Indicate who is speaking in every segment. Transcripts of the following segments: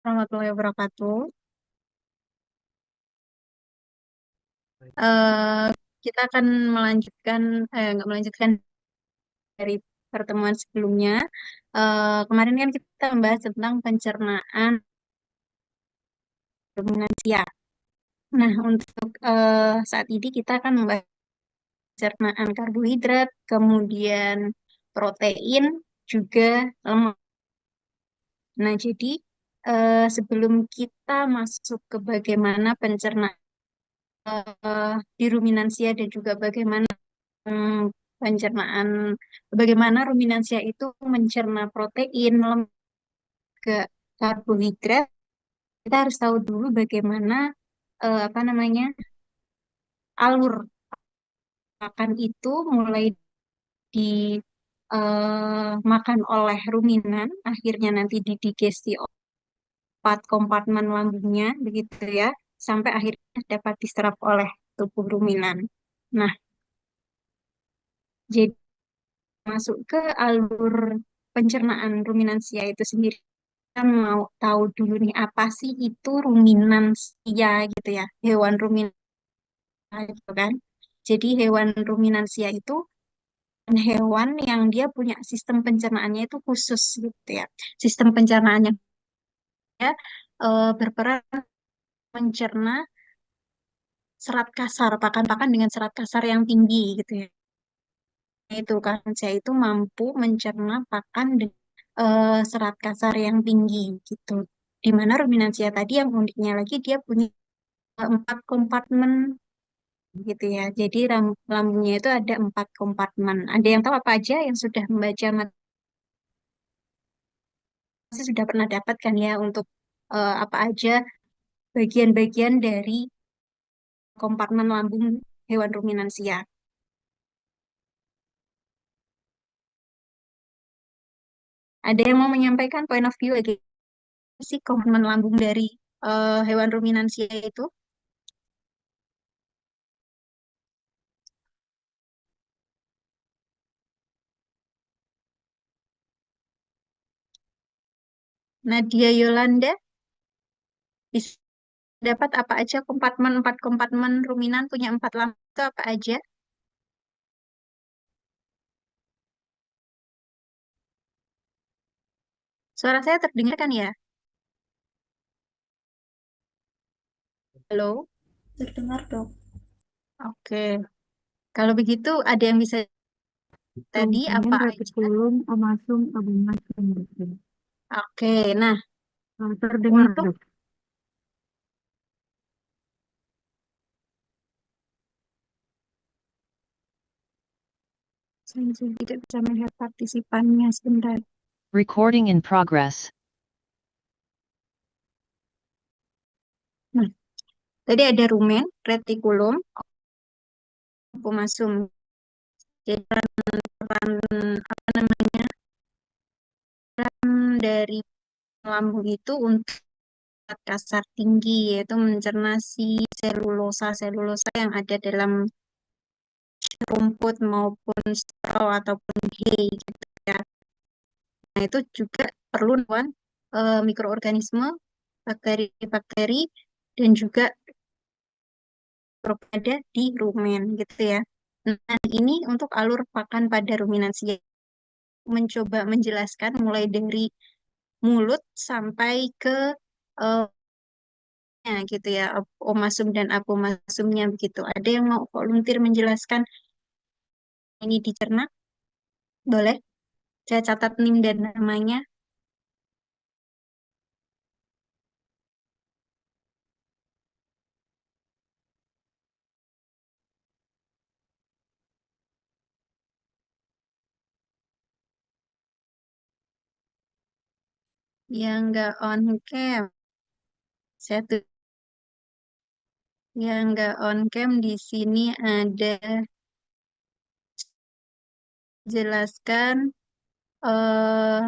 Speaker 1: Warahmatullahi wabarakatuh. Eh, kita akan melanjutkan, nggak melanjutkan dari pertemuan sebelumnya. Kemarin kan kita membahas tentang pencernaan ruminansia. Nah, untuk saat ini kita akan membahas pencernaan karbohidrat, kemudian protein, juga lemak. Nah, jadi sebelum kita masuk ke bagaimana pencernaan di ruminansia dan juga bagaimana pencernaan, bagaimana ruminansia itu mencerna protein, lemak, ke karbohidrat. Kita harus tahu dulu bagaimana apa namanya alur makan itu mulai dimakan oleh ruminan, akhirnya nanti didigesti oleh empat kompartemen lambungnya, begitu ya, sampai akhirnya dapat diserap oleh tubuh ruminan. Nah, jadi masuk ke alur pencernaan ruminansia itu sendiri. Kita mau tahu dulu nih apa sih itu ruminansia gitu ya, hewan ruminansia gitu kan. Jadi hewan ruminansia itu hewan yang dia punya sistem pencernaannya itu khusus gitu ya. Sistem pencernaannya dia berperan mencerna serat kasar, pakan-pakan dengan serat kasar yang tinggi gitu ya. Itu kan saya itu mampu mencerna pakan dengan serat kasar yang tinggi gitu. Di mana ruminansia tadi yang uniknya lagi dia punya empat kompartemen gitu ya. Jadi lambungnya itu ada empat kompartemen. Ada yang tahu apa aja yang sudah membaca pasti sudah pernah dapat kan ya untuk apa aja bagian-bagian dari kompartemen lambung hewan ruminansia. Ada yang mau menyampaikan point of view lagi sih kompartemen lambung dari hewan ruminansia itu? Nadia Yolanda bisa dapat apa aja kompartemen empat kompartemen ruminan punya empat lambung itu apa aja? Suara saya terdengar kan ya? Halo?
Speaker 2: Terdengar dok.
Speaker 1: Oke. Kalau begitu ada yang bisa tadi
Speaker 2: Kemudian
Speaker 1: apa aja?
Speaker 2: retikulum, omasum, abomasum gitu.
Speaker 1: Oke. Nah,
Speaker 2: Terdengar
Speaker 1: untuk
Speaker 2: dok.
Speaker 1: saya tidak bisa melihat partisipannya sebentar.
Speaker 3: Recording in progress.
Speaker 1: Nah, tadi ada rumen, retikulum, apomasum. Jadi peran apa namanya dari lambung itu untuk zat kasar tinggi yaitu mencerna si selulosa yang ada dalam rumput maupun straw ataupun hay gitu ya. Nah, itu juga perlu mikroorganisme, bakteri-bakteri dan juga mikroba di rumen gitu ya. Nah, ini untuk alur pakan pada ruminansia mencoba menjelaskan mulai dari mulut sampai ke eh, gitu ya, omasum dan apomasumnya begitu. Ada yang mau volunteer menjelaskan ini dicerna? Boleh? Saya catat NIM dan namanya. Yang nggak on cam. Saya tuh yang nggak on cam di sini ada jelaskan eh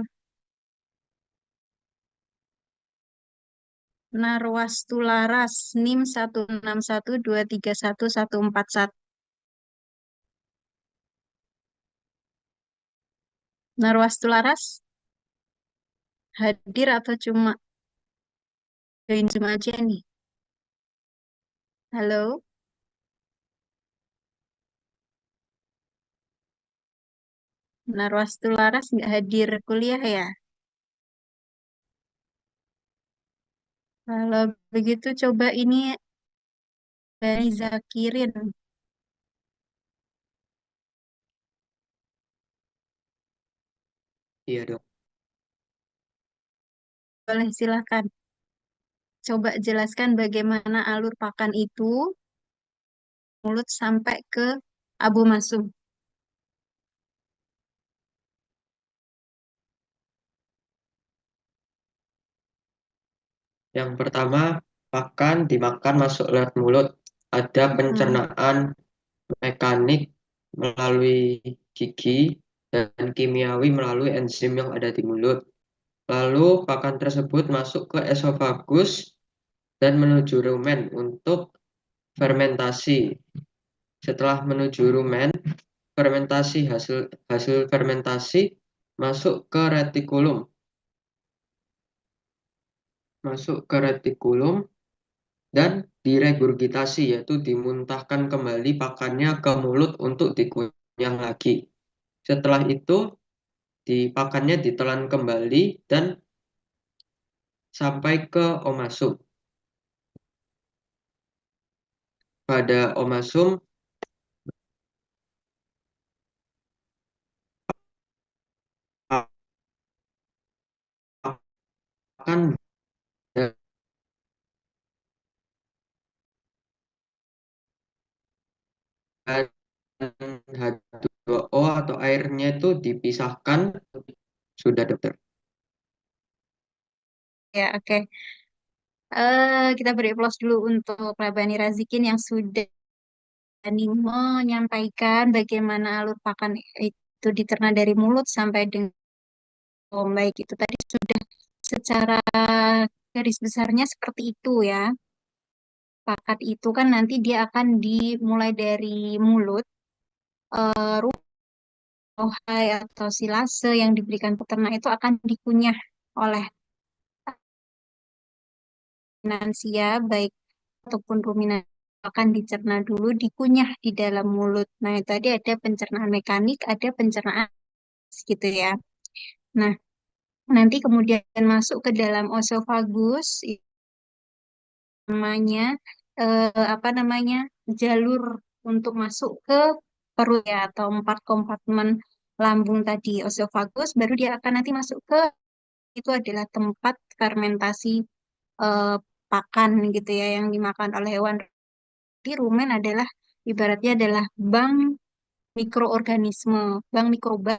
Speaker 1: Narwas Tularas NIM 161231141. Narwas Tularas hadir atau cuma Join Zoom aja nih. Halo, Narwastu Laras nggak hadir kuliah ya? Kalau begitu coba ini dari Zakirin.
Speaker 4: Iya dong.
Speaker 1: Boleh silakan. Coba jelaskan bagaimana alur pakan itu mulut sampai ke Abu Masum.
Speaker 4: Yang pertama, pakan dimakan masuk lewat mulut. Ada
Speaker 1: Hmm.
Speaker 4: pencernaan mekanik melalui gigi dan kimiawi melalui enzim yang ada di mulut. Lalu pakan tersebut masuk ke esofagus dan menuju rumen untuk fermentasi. Setelah menuju rumen, hasil hasil fermentasi masuk ke retikulum. Dan diregurgitasi, yaitu dimuntahkan kembali pakannya ke mulut untuk dikunyah lagi. Setelah itu pakannya ditelan kembali dan sampai ke omasum. Pada omasum pakan dan H2O atau airnya itu dipisahkan. Sudah, dokter.
Speaker 1: Ya, oke. Kita beri aplaus dulu untuk Rabani Razikin yang sudah berani menyampaikan bagaimana alur pakan itu dicerna dari mulut sampai dengan baik itu tadi sudah secara garis besarnya seperti itu ya. Pakan itu kan nanti dia akan dimulai dari mulut, rohai atau silase yang diberikan peternak itu akan dikunyah oleh ruminansia baik ataupun ruminan akan dicerna dulu dikunyah di dalam mulut. Nah, itu tadi ada pencernaan mekanik, ada pencernaan gitu ya. Nah, nanti kemudian masuk ke dalam osofagus itu namanya apa namanya? Jalur untuk masuk ke perut ya atau 4 kompartemen lambung tadi osofagus baru dia akan nanti masuk ke itu adalah tempat fermentasi eh, pakan gitu ya yang dimakan oleh hewan. Jadi rumen adalah ibaratnya adalah bank mikroorganisme, bank mikroba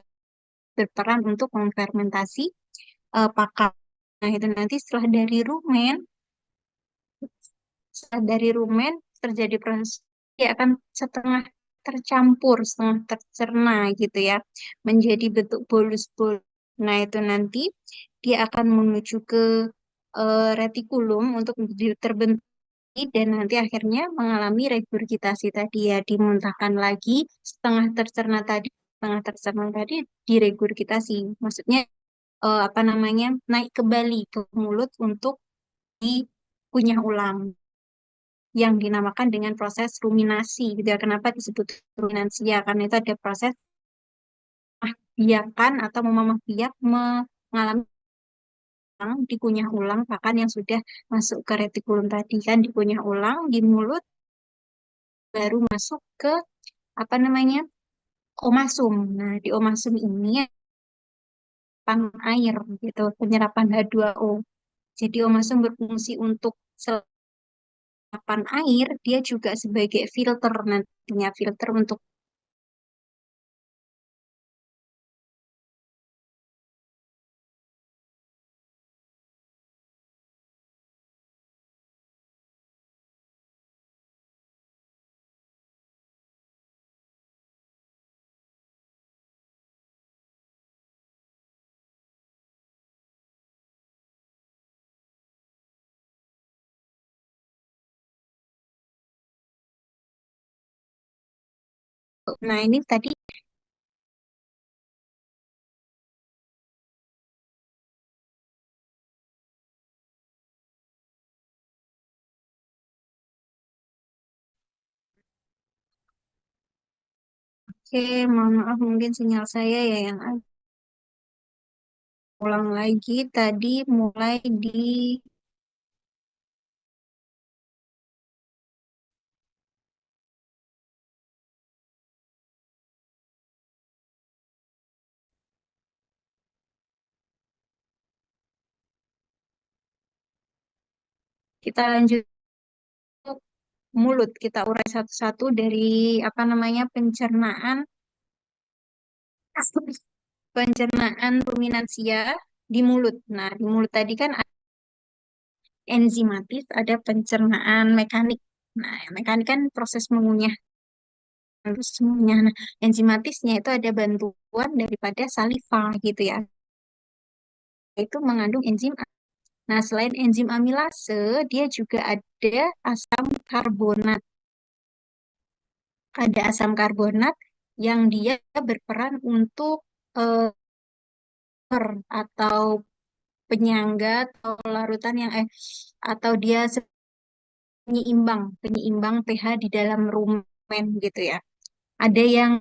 Speaker 1: berperan untuk memfermentasi pakan. Nah, itu nanti setelah dari rumen terjadi proses dia akan setengah tercampur, setengah tercerna gitu ya, menjadi bentuk bolus-bolus. Nah, itu nanti dia akan menuju ke retikulum untuk terbentuk dan nanti akhirnya mengalami regurgitasi tadi ya, dimuntahkan lagi setengah tercerna tadi diregurgitasi. Maksudnya apa namanya? Naik kembali ke mulut untuk dikunyah ulang yang dinamakan dengan proses ruminasi gitu ya. Kenapa disebut ruminasi ya? Karena itu ada proses biakan atau memamah biak mengalami dikunyah ulang pakan yang sudah masuk ke retikulum tadi kan dikunyah ulang di mulut baru masuk ke apa namanya omasum. Nah, di omasum ini penyerapan air gitu, penyerapan H2O. Jadi omasum berfungsi untuk serapan air, dia juga sebagai filter nantinya filter untuk nah ini tadi Oke, mohon maaf mungkin sinyal saya ya yang ulang lagi tadi mulai di kita lanjut mulut, kita urai satu-satu dari apa namanya pencernaan ruminansia di mulut. Nah, di mulut tadi kan ada enzimatis, ada pencernaan mekanik. Nah, mekanik kan proses mengunyah terus mengunyah. Nah, enzimatisnya itu ada bantuan daripada saliva gitu ya. Itu mengandung enzim. Nah, selain enzim amilase, dia juga ada asam karbonat. Ada asam karbonat yang dia berperan untuk atau penyangga atau larutan yang atau dia penyeimbang pH di dalam rumen gitu ya. Ada yang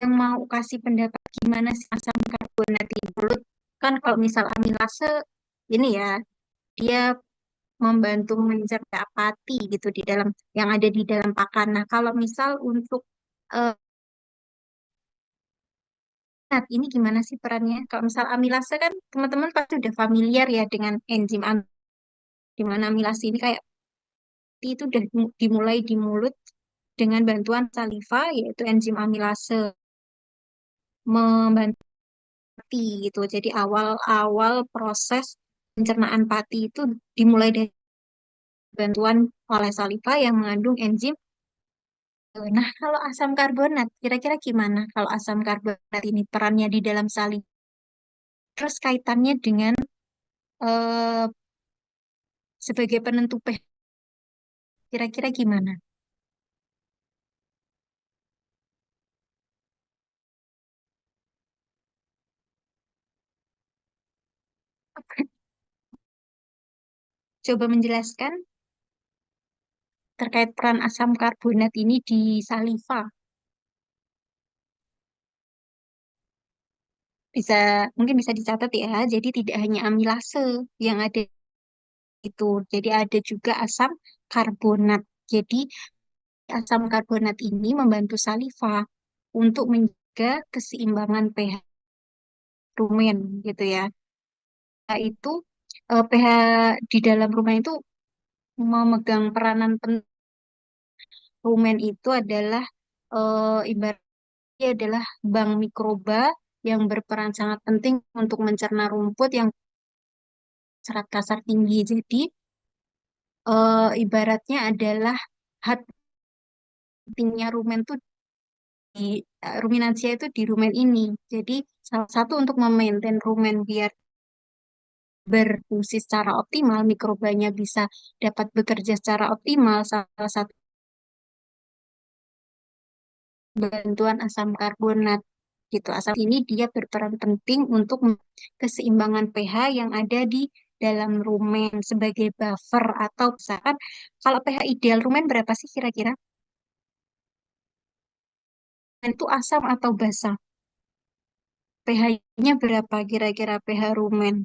Speaker 1: mau kasih pendapat gimana sih asam karbonat di mulut? Kan kalau misal amilase ini ya, dia membantu mencerna apati gitu di dalam yang ada di dalam pakan. Nah, kalau misal untuk nah, ini gimana sih perannya? Kalau misal amilase kan teman-teman pasti udah familiar ya dengan enzim di mana amilase ini kayak itu udah dimulai di mulut dengan bantuan saliva yaitu enzim amilase membantu pati gitu. Jadi awal-awal proses pencernaan pati itu dimulai dari bantuan oleh saliva yang mengandung enzim. Nah, kalau asam karbonat, kira-kira gimana kalau asam karbonat ini perannya di dalam saliva? Terus kaitannya dengan eh, sebagai penentu pH, kira-kira gimana? Coba menjelaskan terkait peran asam karbonat ini di saliva. Bisa mungkin bisa dicatat ya. Jadi tidak hanya amilase yang ada itu. Jadi ada juga asam karbonat. Jadi asam karbonat ini membantu saliva untuk menjaga keseimbangan pH rumen gitu ya. Nah, itu pH di dalam rumen itu memegang peranan penting. Rumen itu adalah ibaratnya adalah bank mikroba yang berperan sangat penting untuk mencerna rumput yang serat kasar tinggi. Jadi ibaratnya adalah hati pentingnya rumen tuh di ruminansia itu di rumen ini. Jadi salah satu untuk memaintain rumen biar berfungsi secara optimal, mikrobanya bisa dapat bekerja secara optimal. Salah satu bantuan asam karbonat gitu. Asam ini dia berperan penting untuk keseimbangan pH yang ada di dalam rumen sebagai buffer atau misalkan kalau pH ideal rumen berapa sih kira-kira? Itu asam atau basa? pH-nya berapa kira-kira pH rumen?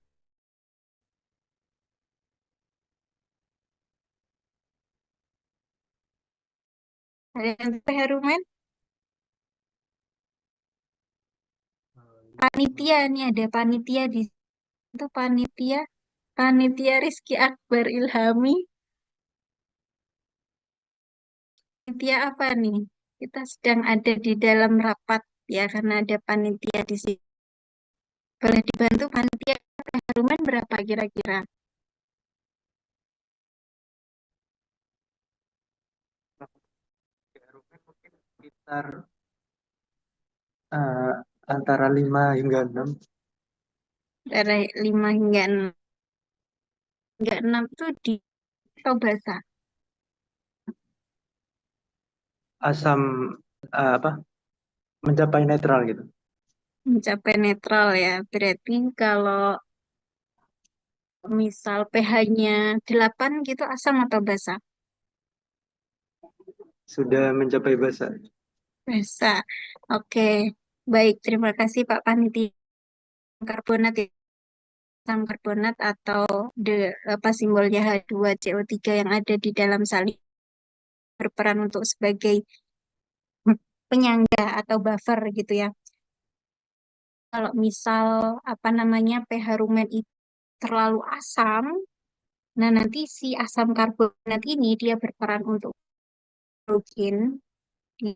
Speaker 1: Ada yang pH rumen? Panitia nih ada panitia di situ panitia panitia Rizky Akbar Ilhami. Panitia apa nih? Kita sedang ada di dalam rapat ya karena ada panitia di sini. Boleh dibantu panitia pH rumen berapa kira-kira?
Speaker 5: Mungkin sekitar eh, antara 5 hingga 6.
Speaker 1: Dari 5 hingga 6. Hingga 6 itu di atau basah?
Speaker 5: Asam apa mencapai netral gitu.
Speaker 1: Mencapai netral ya. Berarti kalau misal pH-nya 8 gitu asam atau basah?
Speaker 5: Sudah mencapai basa.
Speaker 1: Bisa. Oke. Baik, terima kasih Pak Panitia. Karbonat ya, asam karbonat atau de, apa simbolnya H2CO3 yang ada di dalam salin berperan untuk sebagai penyangga atau buffer gitu ya. Kalau misal apa namanya pH rumen itu terlalu asam, nah nanti si asam karbonat ini dia berperan untuk hidrogen di,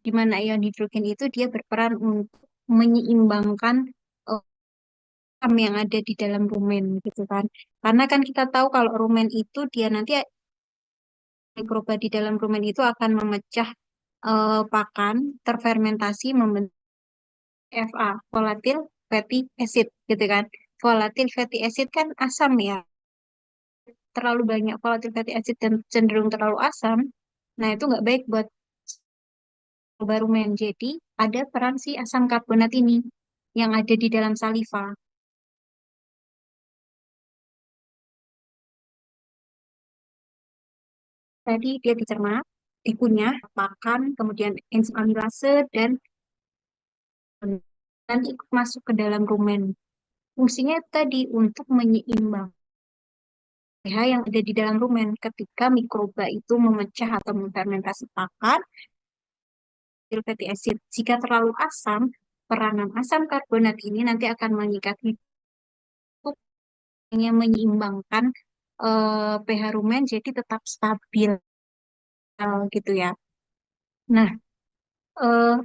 Speaker 1: di mana ion hidrogen itu dia berperan untuk menyeimbangkan asam yang ada di dalam rumen gitu kan. Karena kan kita tahu kalau rumen itu dia nanti mikroba di dalam rumen itu akan memecah pakan terfermentasi membentuk FA, volatile fatty acid gitu kan. Volatile fatty acid kan asam ya. Terlalu banyak volatile fatty acid dan cenderung terlalu asam. Nah, itu nggak baik buat rumen. Jadi, ada peran si asam karbonat ini yang ada di dalam saliva. Tadi dia dicerna, dikunyah, pakan, kemudian enzim amilase, dan nanti ikut masuk ke dalam rumen. Fungsinya tadi untuk menyeimbang pH yang ada di dalam rumen ketika mikroba itu memecah atau memfermentasi pakan fatty acid. Jika terlalu asam, peranan asam karbonat ini nanti akan mengikat yang menyeimbangkan pH rumen jadi tetap stabil gitu ya. Nah, eh,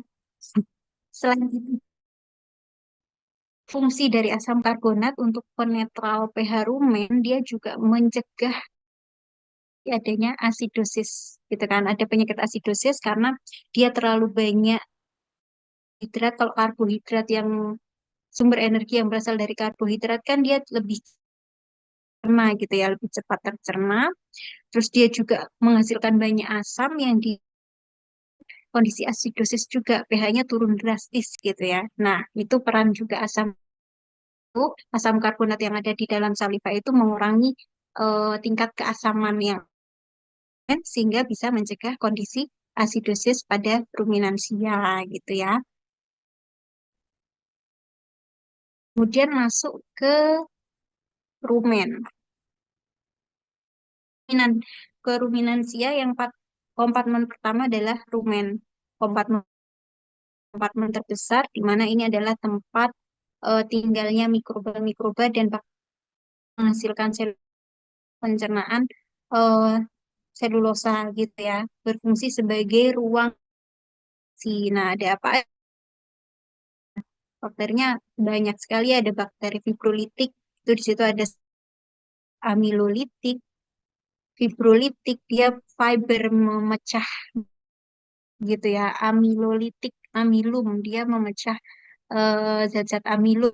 Speaker 1: selain itu fungsi dari asam karbonat untuk penetral pH rumen dia juga mencegah adanya asidosis gitu kan. Ada penyakit asidosis karena dia terlalu banyak hidrat. Kalau karbohidrat yang sumber energi yang berasal dari karbohidrat kan dia lebih cerna gitu ya, lebih cepat tercerna. Terus dia juga menghasilkan banyak asam yang di kondisi asidosis juga pH-nya turun drastis gitu ya. Nah, itu peran juga itu, asam karbonat yang ada di dalam saliva itu mengurangi tingkat keasaman yang sehingga bisa mencegah kondisi asidosis pada ruminansia gitu ya. Kemudian masuk ke rumen. Ruminan, ke ruminansia yang kompartemen pertama adalah rumen. Kompartemen kompartemen terbesar di mana ini adalah tempat tinggalnya mikroba-mikroba dan menghasilkan sel pencernaan eh, selulosa gitu ya, berfungsi sebagai ruang Nah, ada apa? Bakterinya banyak sekali, ada bakteri fibrolitik, itu di situ ada amilolitik, fibrolitik, dia fiber memecah gitu ya, amilolitik, amilum, dia memecah zat-zat amilum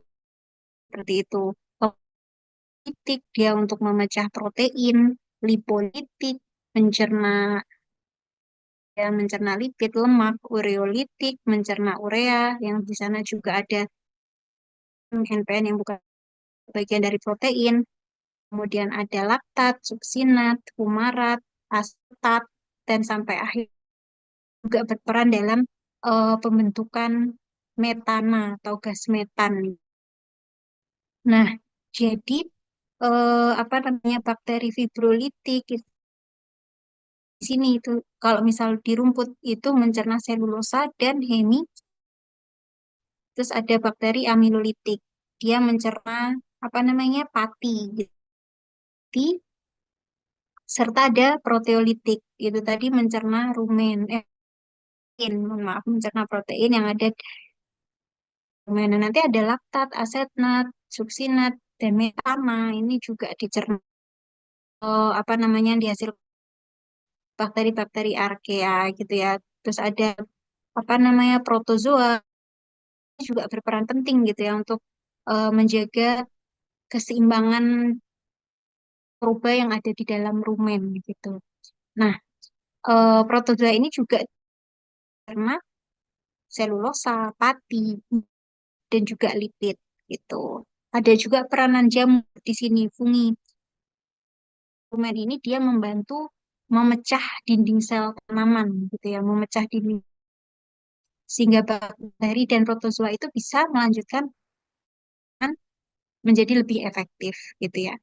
Speaker 1: seperti itu. Litik, dia untuk memecah protein, lipolitik, mencerna mencerna lipid, lemak, ureolitik, mencerna urea, yang di sana juga ada NPN yang bukan bagian dari protein, kemudian ada laktat, suksinat, fumarat, asetat, dan sampai akhir juga berperan dalam pembentukan metana atau gas metan. Nah, jadi apa namanya bakteri fibrolitik di sini itu kalau misal di rumput itu mencerna selulosa dan hemi. Terus ada bakteri amilolitik. Dia mencerna apa namanya pati gitu. Serta ada proteolitik. Itu tadi mencerna rumen. Mohon maaf, mencerna protein yang ada di rumen. Nah, nanti ada laktat, asetnat, suksinat, dan metana. Ini juga dicerna apa namanya dihasilkan bakteri-bakteri archaea gitu ya. Terus ada apa namanya protozoa juga berperan penting gitu ya untuk menjaga keseimbangan mikroba yang ada di dalam rumen gitu. Nah, protozoa ini juga karena selulosa, pati, dan juga lipid gitu. Ada juga peranan jamur di sini, fungi. Rumen ini dia membantu memecah dinding sel tanaman gitu ya, memecah dinding sehingga bakteri dan protozoa itu bisa melanjutkan menjadi lebih efektif gitu ya.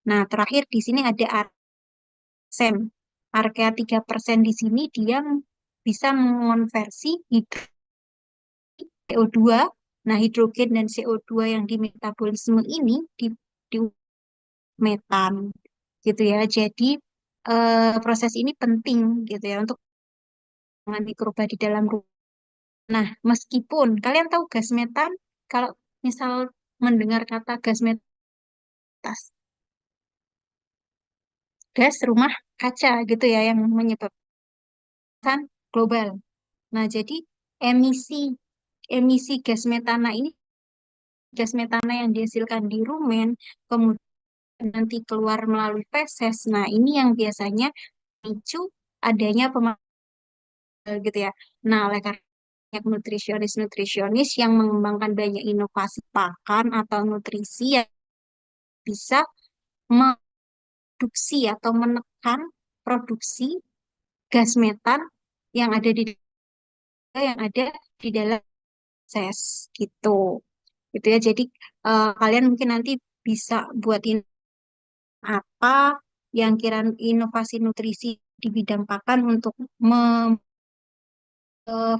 Speaker 1: Nah, terakhir di sini ada arsen. Archaea 3% di sini dia bisa mengonversi CO2. Nah, hidrogen dan CO2 yang di metabolisme ini di metan gitu ya. Jadi proses ini penting gitu ya untuk mikroba di dalam ruangan. Nah, meskipun kalian tahu gas metan, kalau misal mendengar kata gas metan, gas rumah kaca gitu ya yang menyebabkan global. Nah, jadi emisi emisi gas metana ini, gas metana yang dihasilkan di rumen, kemudian nanti keluar melalui feses. Nah, ini yang biasanya memicu adanya gitu ya. Nah, oleh karena banyak nutrisionis-nutrisionis yang mengembangkan banyak inovasi pakan atau nutrisi yang bisa memproduksi atau menekan produksi gas metan yang ada di dalam ses gitu. Gitu ya. Jadi kalian mungkin nanti bisa buatin apa yang kira inovasi nutrisi di bidang pakan untuk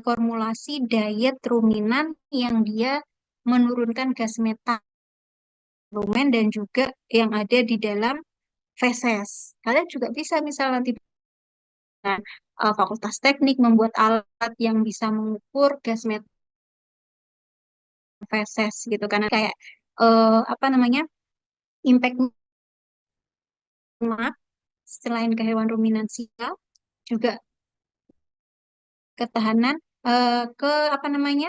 Speaker 1: formulasi diet ruminan yang dia menurunkan gas metan rumen dan juga yang ada di dalam feses. Kalian juga bisa misal nanti dengan Fakultas Teknik membuat alat yang bisa mengukur gas metan feses gitu karena kayak apa namanya impact lemak selain ke hewan ruminansia juga ketahanan ke apa namanya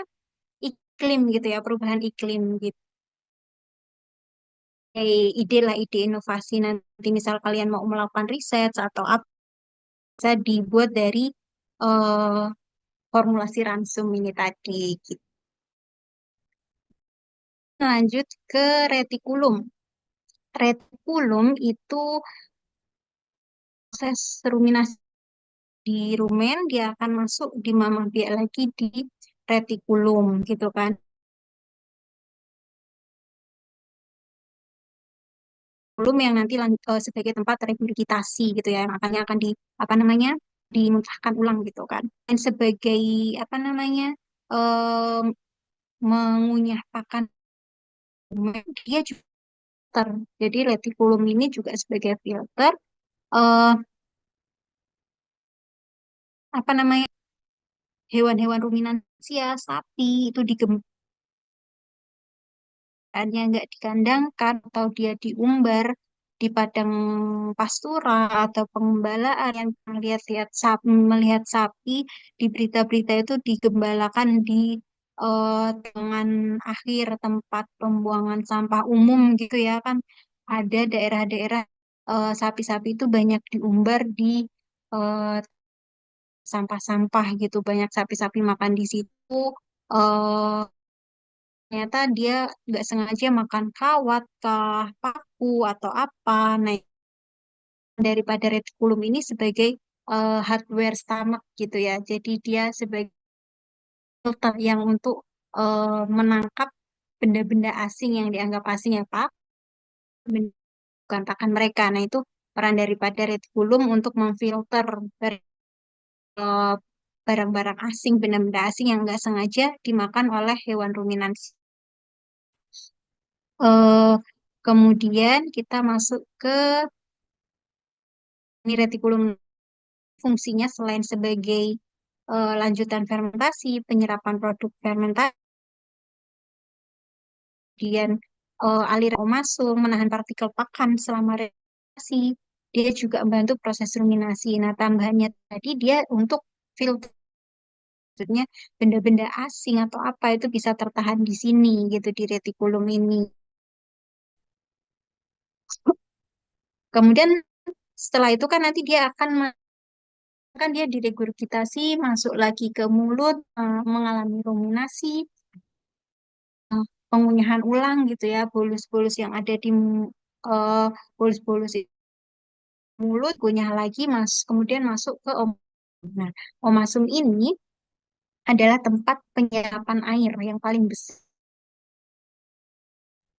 Speaker 1: iklim gitu ya perubahan iklim gitu. Ide lah ide inovasi nanti misal kalian mau melakukan riset atau apa bisa dibuat dari eh, formulasi ransum ini tadi gitu. Lanjut ke retikulum. Retikulum itu proses ruminasi di rumen dia akan masuk di mamah biak lagi di retikulum gitu kan. Retikulum yang nanti sebagai tempat regurgitasi gitu ya, makanya akan di apa namanya dimuntahkan ulang gitu kan. Dan sebagai apa namanya em, mengunyah pakan rumen, dia juga filter. Jadi retikulum ini juga sebagai filter eh apa namanya hewan-hewan ruminansia, sapi itu nggak dikandangkan atau dia diumbar di padang pastura atau pengembalaan yang melihat sapi di berita-berita itu digembalakan di tangan akhir tempat pembuangan sampah umum gitu ya kan ada daerah-daerah sapi-sapi itu banyak diumbar di eh, sampah-sampah gitu banyak sapi-sapi makan di situ eh, ternyata dia nggak sengaja makan kawat kah, paku atau apa. Nah, daripada retikulum ini sebagai hardware stomach gitu ya. Jadi dia sebagai filter yang untuk menangkap benda-benda asing yang dianggap asing ya Pak, bukan pakan mereka. Nah, itu peran daripada retikulum untuk memfilter eh, barang-barang asing, benda-benda asing yang nggak sengaja dimakan oleh hewan ruminansi. Eh, kemudian kita masuk ke ini retikulum fungsinya selain sebagai lanjutan fermentasi, penyerapan produk fermentasi, kemudian aliran masuk, menahan partikel pakan selama fermentasi, dia juga membantu proses ruminasi. Nah, tambahannya tadi dia untuk filter, maksudnya benda-benda asing atau apa itu bisa tertahan di sini gitu di retikulum ini. Kemudian setelah itu kan nanti dia akan kan dia diregurgitasi masuk lagi ke mulut mengalami ruminasi pengunyahan ulang gitu ya bolus-bolus yang ada di bolus-bolus itu mulut, kunyah lagi, kemudian masuk ke omasum. Nah, omasum ini adalah tempat penyerapan air yang paling besar.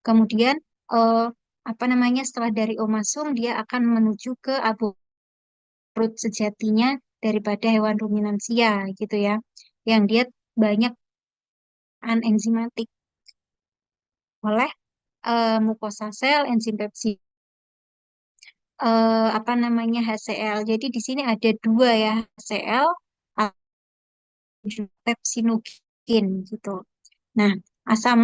Speaker 1: Kemudian eh, apa namanya setelah dari omasum dia akan menuju ke abu perut sejatinya daripada hewan ruminansia gitu ya, yang dia banyak enzimatik oleh mukosa sel, enzim pepsid, apa namanya HCl. Jadi di sini ada dua ya HCl, pepsinogen gitu. Nah, asam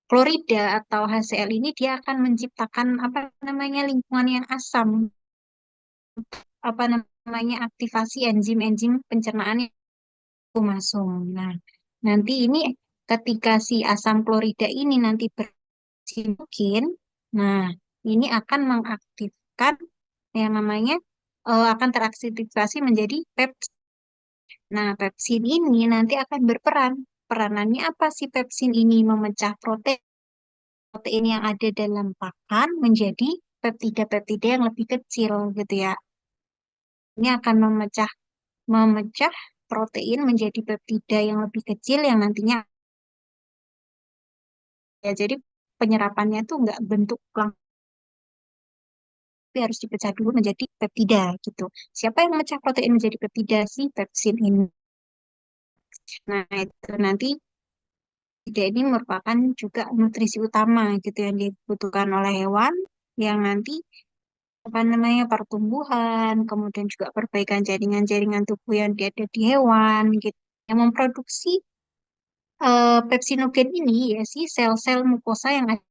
Speaker 1: klorida atau HCl ini dia akan menciptakan apa namanya lingkungan yang asam, apa namanya aktivasi enzim-enzim pencernaan yang masuk. Nah, nanti ini ketika si asam klorida ini nanti bersinogen, nah ini akan mengaktifkan yang namanya akan teraktivasi menjadi pepsin. Nah, pepsin ini nanti akan berperan. Peranannya apa sih pepsin ini? Memecah protein yang ada dalam pakan menjadi peptida-peptida yang lebih kecil gitu ya. Ini akan memecah memecah protein menjadi peptida yang lebih kecil yang nantinya ya jadi penyerapannya tuh nggak bentuk langsung tapi harus dipecah dulu menjadi peptida gitu. Siapa yang memecah protein menjadi peptida sih pepsin ini. Nah, itu nanti peptida ini merupakan juga nutrisi utama gitu yang dibutuhkan oleh hewan yang nanti apa namanya pertumbuhan, kemudian juga perbaikan jaringan-jaringan tubuh yang ada di hewan gitu. Yang memproduksi pepsinogen ini ya sih sel-sel mukosa yang ada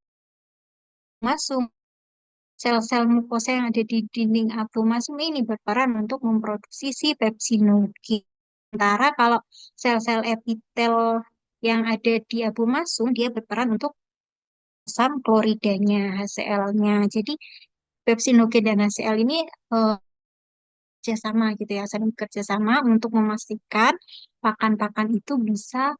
Speaker 1: masuk. Sel-sel mukosa yang ada di dinding abomasum ini berperan untuk memproduksi si pepsinogen. Sementara kalau sel-sel epitel yang ada di abomasum dia berperan untuk asam kloridanya, HCl-nya. Jadi pepsinogen dan HCl ini kerjasama gitu ya, saling kerjasama untuk memastikan pakan-pakan itu bisa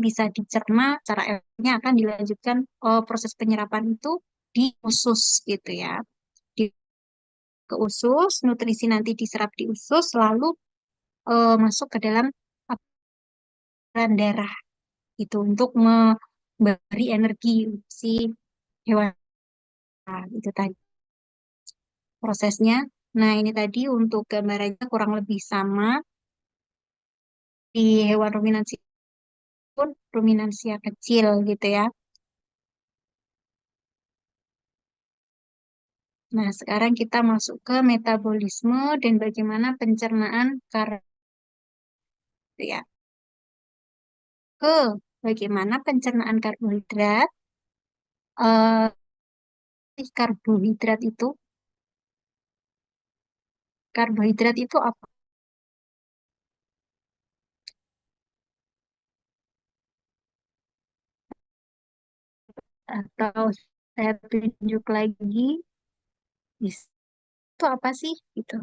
Speaker 1: bisa dicerna, cara efeknya akan dilanjutkan proses penyerapan itu di usus gitu ya. Di ke usus, nutrisi nanti diserap di usus, lalu masuk ke dalam aliran darah itu untuk memberi energi si hewan. Nah, itu tadi prosesnya. Nah, ini tadi untuk gambarannya kurang lebih sama di hewan ruminansi pun ruminansia kecil gitu ya. Nah, sekarang kita masuk ke metabolisme dan bagaimana pencernaan karbohidrat ya. Ke bagaimana pencernaan karbohidrat? Eh, karbohidrat itu apa? Atau saya tunjuk lagi, itu apa sih? Itu.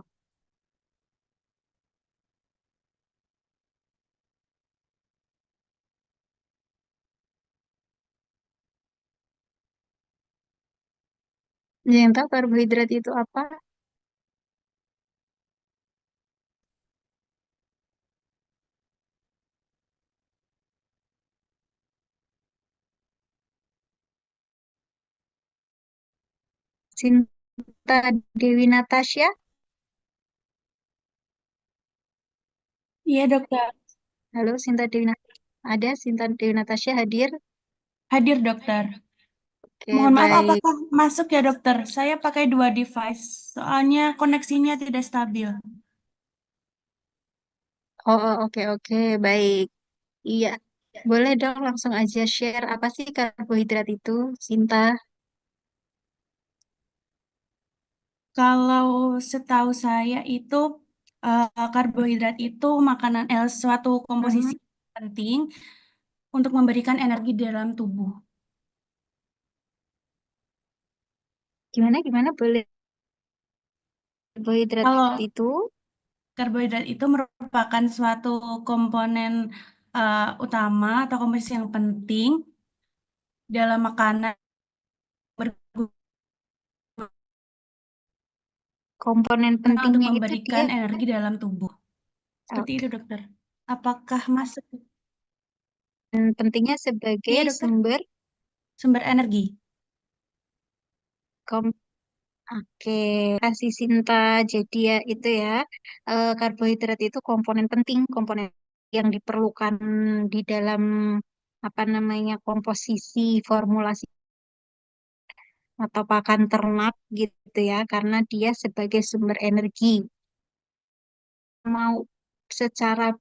Speaker 1: Yang tahu karbohidrat itu apa? Sinta Dewi Natasha.
Speaker 6: Iya, dokter.
Speaker 1: Halo, Sinta Dewi Natasha. Ada Sinta Dewi Natasha hadir?
Speaker 6: Hadir, dokter.
Speaker 1: Oke,
Speaker 6: Mohon maaf,
Speaker 1: baik.
Speaker 6: apakah masuk ya, dokter? Saya pakai dua device, soalnya koneksinya tidak stabil.
Speaker 1: Oke, oke, baik. Iya, boleh dong langsung aja share apa sih karbohidrat itu, Sinta?
Speaker 6: Kalau setahu saya itu karbohidrat itu suatu komposisi
Speaker 1: Mhm.
Speaker 6: penting untuk memberikan energi di dalam tubuh.
Speaker 1: Gimana, gimana? Boleh karbohidrat
Speaker 6: Kalau
Speaker 1: itu?
Speaker 6: karbohidrat itu merupakan suatu komponen utama atau komposisi yang penting dalam makanan berguna
Speaker 1: komponen
Speaker 6: Untuk
Speaker 1: pentingnya itu
Speaker 6: memberikan
Speaker 1: dia
Speaker 6: energi dalam tubuh. Seperti itu, dokter. Apakah masuk
Speaker 1: pentingnya sebagai
Speaker 6: iya, dokter?
Speaker 1: sumber
Speaker 6: Sumber energi.
Speaker 1: kom Oke, kasih Sinta. Jadi ya itu ya, karbohidrat itu komponen penting, komponen yang diperlukan di dalam apa namanya komposisi formulasi atau pakan ternak gitu ya, karena dia sebagai sumber energi. Mau secara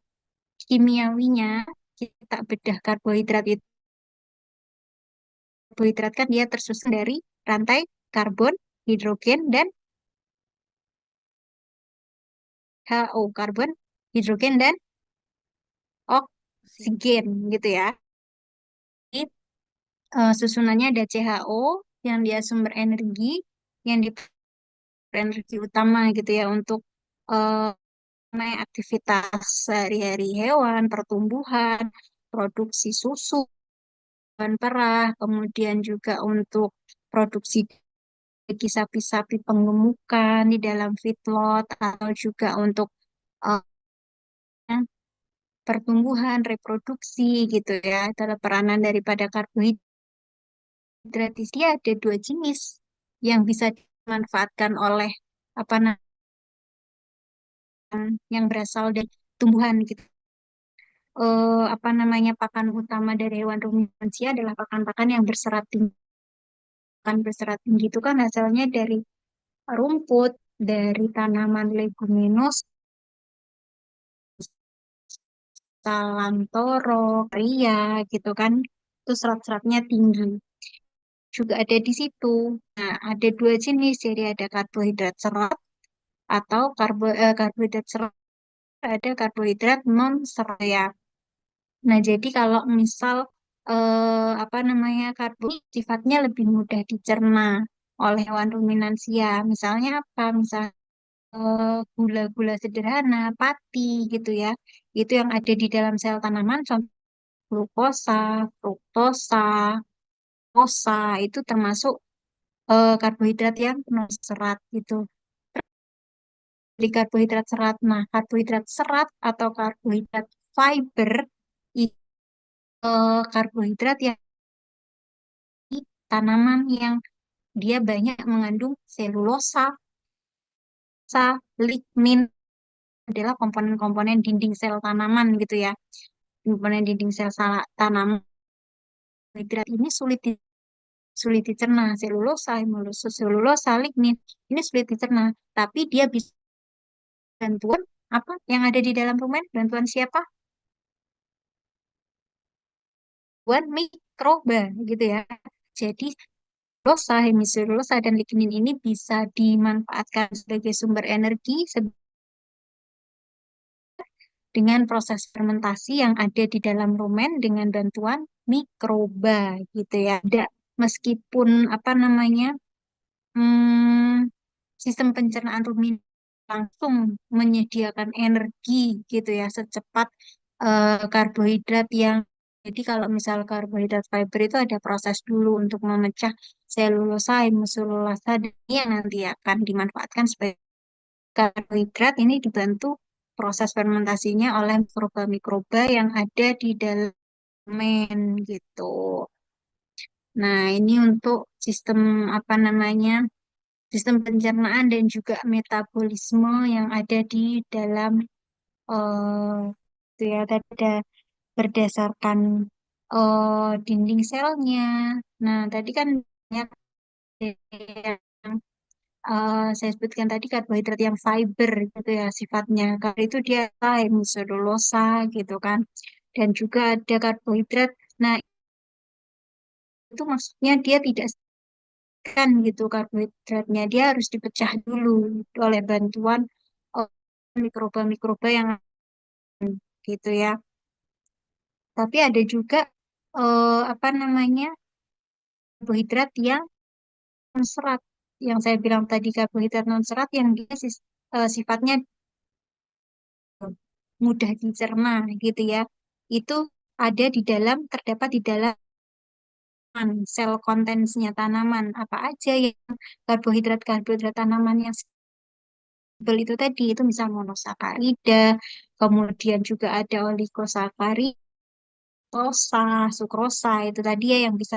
Speaker 1: kimiawinya kita bedah karbohidrat kan dia tersusun dari rantai karbon, hidrogen, dan HO, karbon, hidrogen, dan oksigen gitu ya. Jadi, susunannya ada CHO yang dia sumber energi, yang di energi utama gitu ya untuk eh, aktivitas sehari-hari hewan, pertumbuhan, produksi susu, hewan perah, kemudian juga untuk produksi bagi sapi-sapi penggemukan di dalam feedlot atau juga untuk eh, pertumbuhan, reproduksi gitu ya. Adalah peranan daripada karbohidrat. Dia ada dua jenis yang bisa dimanfaatkan oleh apa namanya yang berasal dari tumbuhan gitu. Apa namanya pakan utama dari hewan ruminansia adalah pakan-pakan yang berserat tinggi. Pakan berserat tinggi itu kan asalnya dari rumput, dari tanaman leguminus, salantoro, ria gitu kan. Itu serat-seratnya tinggi. Juga ada di situ. Nah, ada dua jenis, jadi ada karbohidrat serat atau karbohidrat serat, ada karbohidrat non serat ya. Nah, jadi kalau misal apa namanya karbo sifatnya lebih mudah dicerna oleh hewan ruminansia. Misalnya apa? Misal gula-gula sederhana, pati gitu ya. Itu yang ada di dalam sel tanaman, contoh glukosa, fruktosa, osa itu termasuk karbohidrat yang non serat gitu. Di karbohidrat serat. Nah, karbohidrat serat atau karbohidrat fiber itu karbohidrat yang tanaman yang dia banyak mengandung selulosa, lignin adalah komponen-komponen dinding sel tanaman gitu ya. Komponen dinding sel tanaman karbohidrat ini sulit dicerna. Selulosa, selulosa, lignin ini sulit dicerna, tapi dia bisa bantuan apa yang ada di dalam rumen? Bantuan siapa? Bantuan mikroba gitu ya. Jadi selulosa, hemiselulosa, dan lignin ini bisa dimanfaatkan sebagai sumber energi dengan proses fermentasi yang ada di dalam rumen dengan bantuan mikroba gitu ya. Meskipun apa namanya hmm, sistem pencernaan rumen langsung menyediakan energi gitu ya secepat karbohidrat yang jadi kalau misal karbohidrat fiber itu ada proses dulu untuk memecah selulosa, hemiselulosa dan ini yang nanti akan dimanfaatkan sebagai karbohidrat ini dibantu proses fermentasinya oleh mikroba-mikroba yang ada di dalam fermen gitu. Nah, ini untuk sistem apa namanya? Sistem pencernaan dan juga metabolisme yang ada di dalam itu ya tadi ada berdasarkan dinding selnya. Nah, tadi kan banyak yang saya sebutkan tadi karbohidrat yang fiber gitu ya sifatnya. Karena itu dia hemiselulosa gitu kan. Dan juga ada karbohidrat. Nah, itu maksudnya dia tidak kan gitu karbohidratnya. Dia harus dipecah dulu oleh bantuan eh, mikroba-mikroba yang gitu ya. Tapi ada juga apa namanya karbohidrat yang non serat. Yang saya bilang tadi karbohidrat non serat yang dia sifatnya mudah dicerna gitu ya. Itu ada di dalam terdapat di dalam sel kontensnya tanaman apa aja yang karbohidrat-karbohidrat tanaman yang itu tadi itu misal monosakarida, kemudian juga ada oligosakarida, sukrosa itu tadi ya yang bisa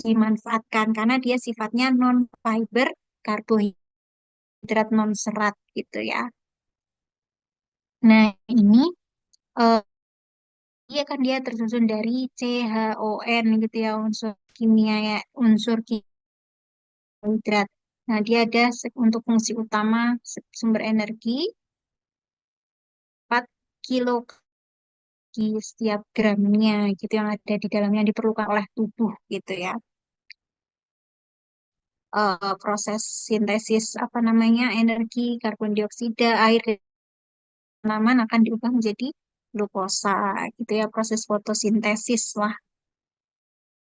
Speaker 1: dimanfaatkan karena dia sifatnya non fiber karbohidrat non serat gitu ya. Nah, ini eh, dia kan dia tersusun dari CHON gitu ya unsur kimia ya unsur karbohidrat. Nah, dia ada untuk fungsi utama sumber energi 4 kilokalori setiap gramnya gitu yang ada di dalamnya yang diperlukan oleh tubuh gitu ya. Proses sintesis apa namanya energi karbon dioksida air dan tanaman akan diubah menjadi glukosa gitu ya proses fotosintesis lah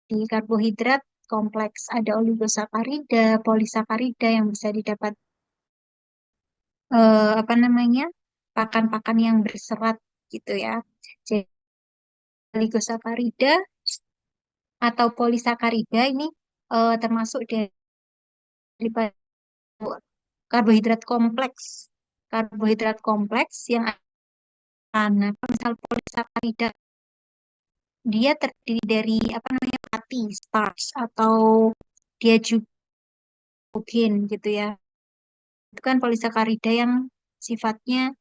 Speaker 1: di karbohidrat kompleks ada oligosakarida, polisakarida yang bisa didapat apa namanya pakan-pakan yang berserat gitu ya. Jadi oligosakarida atau polisakarida ini termasuk dari karbohidrat kompleks. Karbohidrat kompleks yang nah, misal polisakarida dia terdiri dari apa namanya mati starch atau dia juga gen gitu ya. Itu kan polisakarida yang sifatnya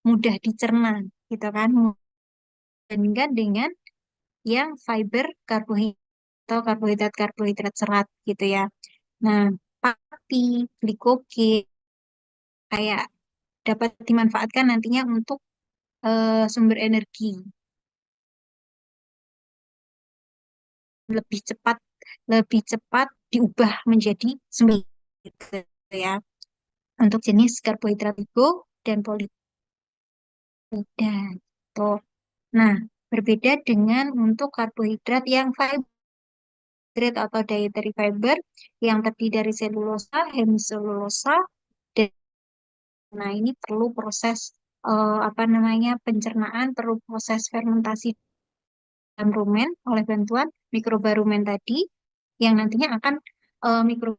Speaker 1: mudah dicerna gitu kan. Dibandingkan dengan yang fiber karbohidrat atau karbohidrat serat gitu ya. Nah, pati, glikogen kayak dapat dimanfaatkan nantinya untuk sumber energi lebih cepat diubah menjadi sumber gitu ya untuk jenis karbohidrat lipo dan polisakarida gitu. Nah, berbeda dengan untuk karbohidrat yang fiber atau dietary fiber yang terdiri dari selulosa, hemiselulosa, dan nah ini perlu proses apa namanya pencernaan, perlu proses fermentasi dalam rumen oleh bantuan mikroba rumen tadi yang nantinya akan mikro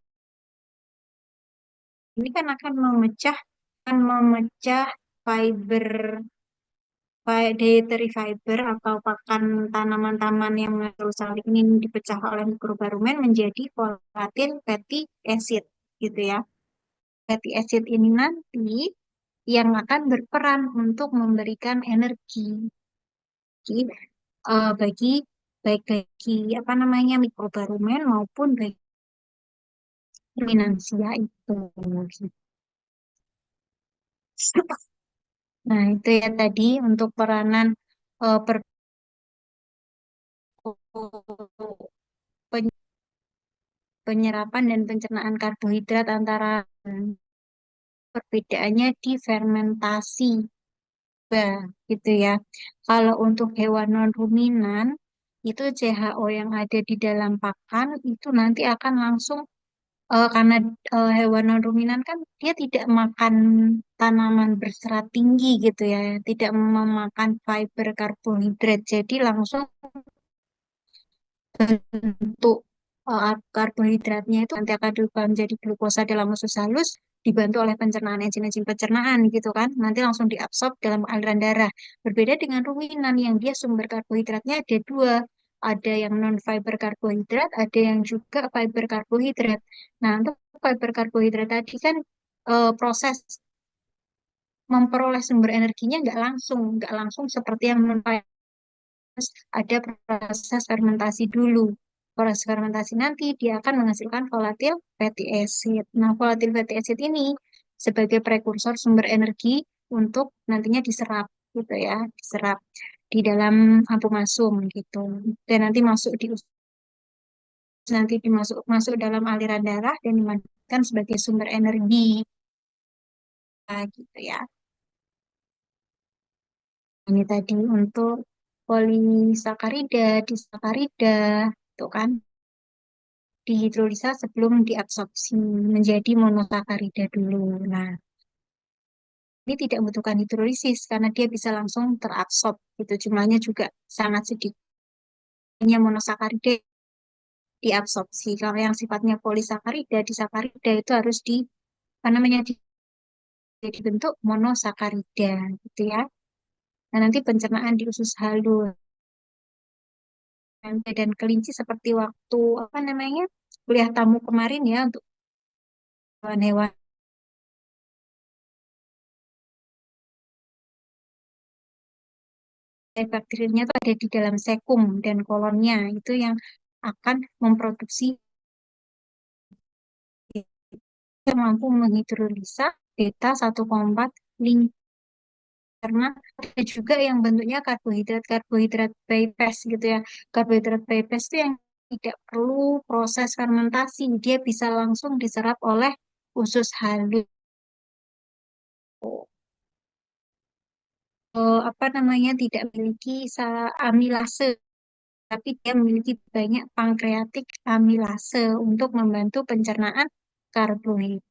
Speaker 1: ini kan akan memecah fiber dietary fiber atau pakan tanaman-tanaman yang mengandung salik ini dipecah oleh mikroba rumen menjadi volatil fatty acid gitu ya. Fatty acid ini nanti yang akan berperan untuk memberikan energi bagi baik bagi apa namanya mikroba rumen maupun bagi ruminansia itu. Nah, itu ya tadi untuk peranan per pen- penyerapan dan pencernaan karbohidrat antara perbedaannya di fermentasi gitu ya. Kalau untuk hewan non-ruminan itu CHO yang ada di dalam pakan itu nanti akan langsung karena hewan non-ruminan kan dia tidak makan tanaman berserat tinggi gitu ya, tidak memakan fiber karbohidrat, jadi langsung bentuk karbohidratnya itu nanti akan diubah menjadi glukosa dalam usus halus dibantu oleh pencernaan enzim-enzim pencernaan gitu kan nanti langsung diabsorb dalam aliran darah berbeda dengan ruminan yang dia sumber karbohidratnya ada dua ada yang non fiber karbohidrat ada yang juga fiber karbohidrat nah untuk fiber karbohidrat tadi kan proses memperoleh sumber energinya nggak langsung seperti yang non ada proses fermentasi dulu. Proses fermentasi nanti dia akan menghasilkan volatil fatty acid. Nah, volatil fatty acid ini sebagai prekursor sumber energi untuk nantinya diserap gitu ya, diserap di dalam amphomasum gitu. Dan nanti masuk di nanti dimasuk masuk dalam aliran darah dan dimanfaatkan sebagai sumber energi gitu ya. Ini tadi untuk polisakarida, disakarida, itu kan dihidrolisa sebelum diabsorpsi menjadi monosakarida dulu. Nah, ini tidak membutuhkan hidrolisis karena dia bisa langsung terabsorb. Itu jumlahnya juga sangat sedikit. Hanya monosakarida diabsorpsi. Kalau yang sifatnya polisakarida, disakarida itu harus apa namanya, jadi bentuk monosakarida gitu ya. Nah, nanti pencernaan di usus halus dan kelinci seperti waktu apa namanya kuliah tamu kemarin ya untuk hewan-hewan bakterinya itu ada di dalam sekum dan kolonnya itu yang akan memproduksi yang mampu menghidrolisa beta 1,4 link karena ada juga yang bentuknya karbohidrat bypass gitu ya. Karbohidrat bypass itu yang tidak perlu proses fermentasi, dia bisa langsung diserap oleh usus halus. Apa namanya tidak memiliki amilase, tapi dia memiliki banyak pankreatik amilase untuk membantu pencernaan karbohidrat.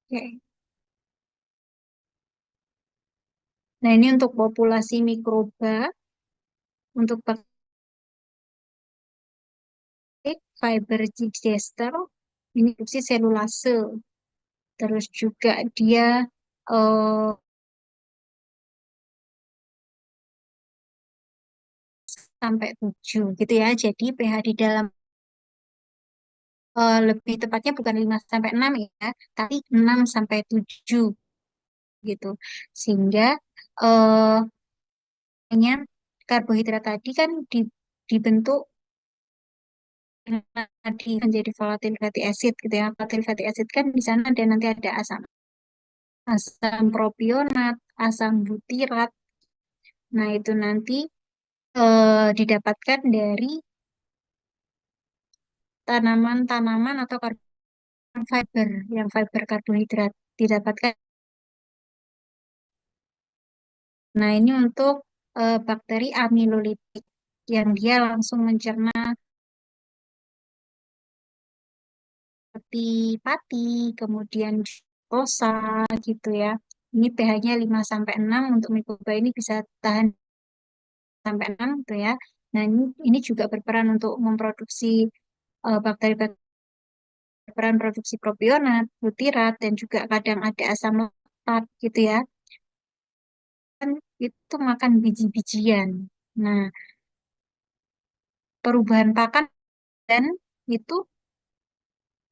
Speaker 1: Oke. Nah, ini untuk populasi mikroba, untuk fiber digester, ini fungsi selulase. Terus juga dia eh, sampai 7 gitu ya. Jadi pH di dalam lebih tepatnya bukan 5 sampai 6 ya, tapi 6 sampai 7 gitu. Sehingga eh hanya karbohidrat tadi kan dibentuk tadi menjadi volatile fatty acid gitu ya. Volatile fatty acid kan di sana ada nanti ada asam asam propionat, asam butirat. Nah, itu nanti didapatkan dari tanaman-tanaman atau fiber, yang fiber karbohidrat didapatkan. Nah, ini untuk bakteri amilolitik yang dia langsung mencerna seperti pati, kemudian kosa gitu ya. Ini pH-nya 5 sampai 6 untuk mikroba ini bisa tahan sampai 6 gitu ya. Nah, ini juga berperan untuk memproduksi bakteri-bakteri berperan produksi propionat, butirat, dan juga kadang ada asam laktat gitu ya. Kan itu makan biji-bijian. Nah, perubahan pakan dan itu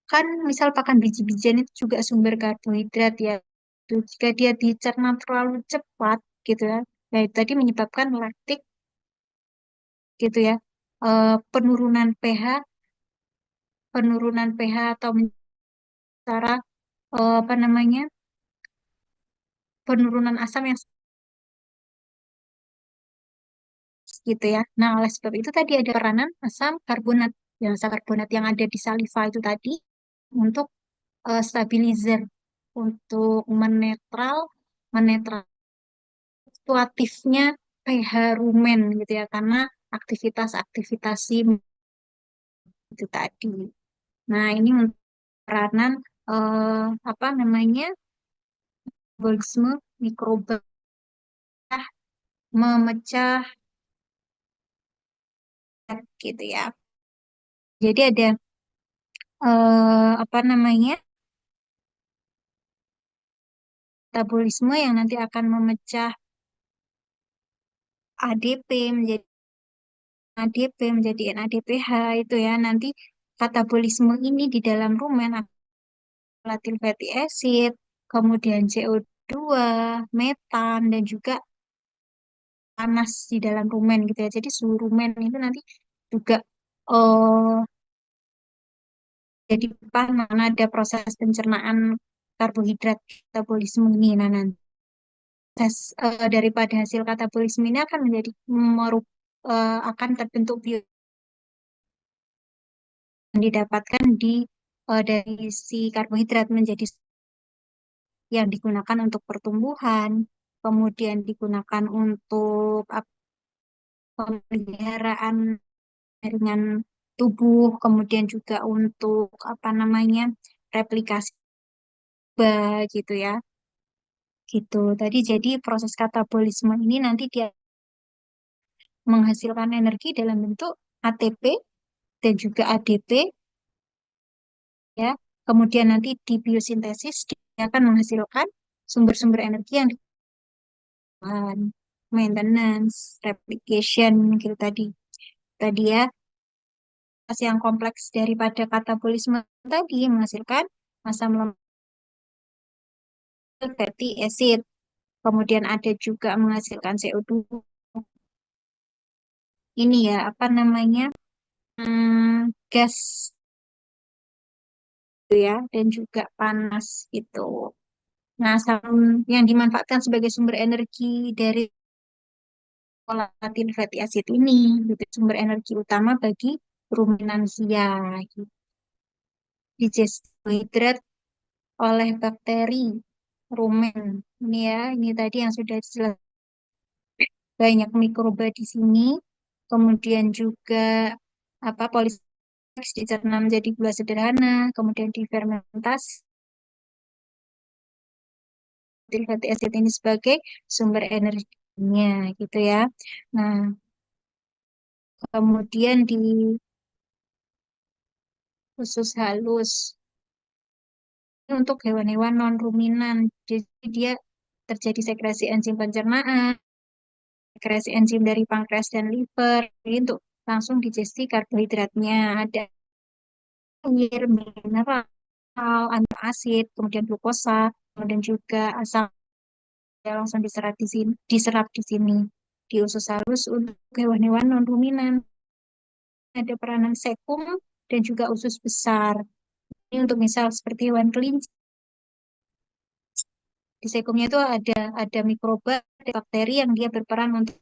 Speaker 1: kan misal pakan biji-bijian itu juga sumber karbohidrat ya. Tuh, jika dia dicerna terlalu cepat gitu ya, nah itu tadi menyebabkan laktik gitu ya. Penurunan pH, atau secara apa namanya penurunan asam yang gitu ya. Nah, oleh sebab itu tadi ada peranan asam karbonat yang ada di saliva itu tadi untuk stabilizer, untuk menetral fluktuatifnya pH rumen gitu ya, karena aktivitas-aktivitas itu tadi. Nah, ini untuk peranan apa namanya metabolisme mikroba memecah gitu ya. Jadi ada apa namanya metabolisme yang nanti akan memecah ADP menjadi NADPH itu ya. Nanti katabolisme ini di dalam rumen volatile fatty acid, kemudian CO2, metan, dan juga panas di dalam rumen gitu ya. Jadi suhu rumen itu nanti juga eh jadi panas karena ada proses pencernaan karbohidrat katabolisme ini. Nah, nanti daripada hasil katabolisme ini akan menjadi akan terbentuk bio yang didapatkan dari si karbohidrat menjadi yang digunakan untuk pertumbuhan, kemudian digunakan untuk pemeliharaan jaringan tubuh, kemudian juga untuk apa namanya replikasi gitu ya. Gitu. Tadi jadi proses katabolisme ini nanti dia menghasilkan energi dalam bentuk ATP dan juga ADP ya. Kemudian nanti di biosintesis dia akan menghasilkan sumber-sumber energi yang dibutuhkan, maintenance, replication gitu tadi. Tadi ya, yang kompleks daripada katabolisme tadi menghasilkan asam lemak fatty acid. Kemudian ada juga menghasilkan CO2. Ini ya, apa namanya? Gas gitu ya, dan juga panas gitu. Nah, asam yang dimanfaatkan sebagai sumber energi dari volatil fatty acid ini, gitu, sumber energi utama bagi ruminansia. Gitu. Digest hidrat oleh bakteri rumen. Ini ya, ini tadi yang sudah jelas banyak mikroba di sini. Kemudian juga apa polisakkarids dicerna menjadi gula sederhana, kemudian difermentasi fatty acid ini sebagai sumber energinya gitu ya. Nah, kemudian di usus halus ini untuk hewan-hewan non ruminan. Jadi dia terjadi sekresi enzim pencernaan, sekresi enzim dari pankreas dan liver. Jadi untuk langsung digesti karbohidratnya ada air, mineral, amino asid, kemudian glukosa, kemudian juga asam yang langsung diserap di sini di usus halus untuk hewan-hewan non ruminan. Ada peranan sekum dan juga usus besar. Ini untuk misal seperti hewan kelinci. Di sekumnya itu ada mikroba, ada bakteri yang dia berperan untuk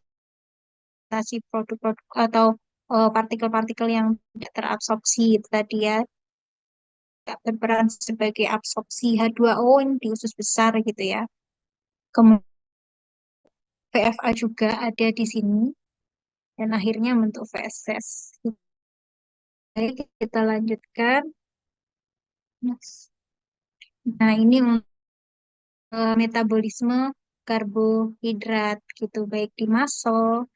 Speaker 1: mengatasi produk-produk atau partikel-partikel yang tidak terabsorpsi itu tadi ya, berperan sebagai absorpsi H2O di usus besar gitu ya. Kemudian VFA juga ada di sini dan akhirnya bentuk feses. Baik, kita lanjutkan. Nah, ini metabolisme karbohidrat gitu, baik di muscle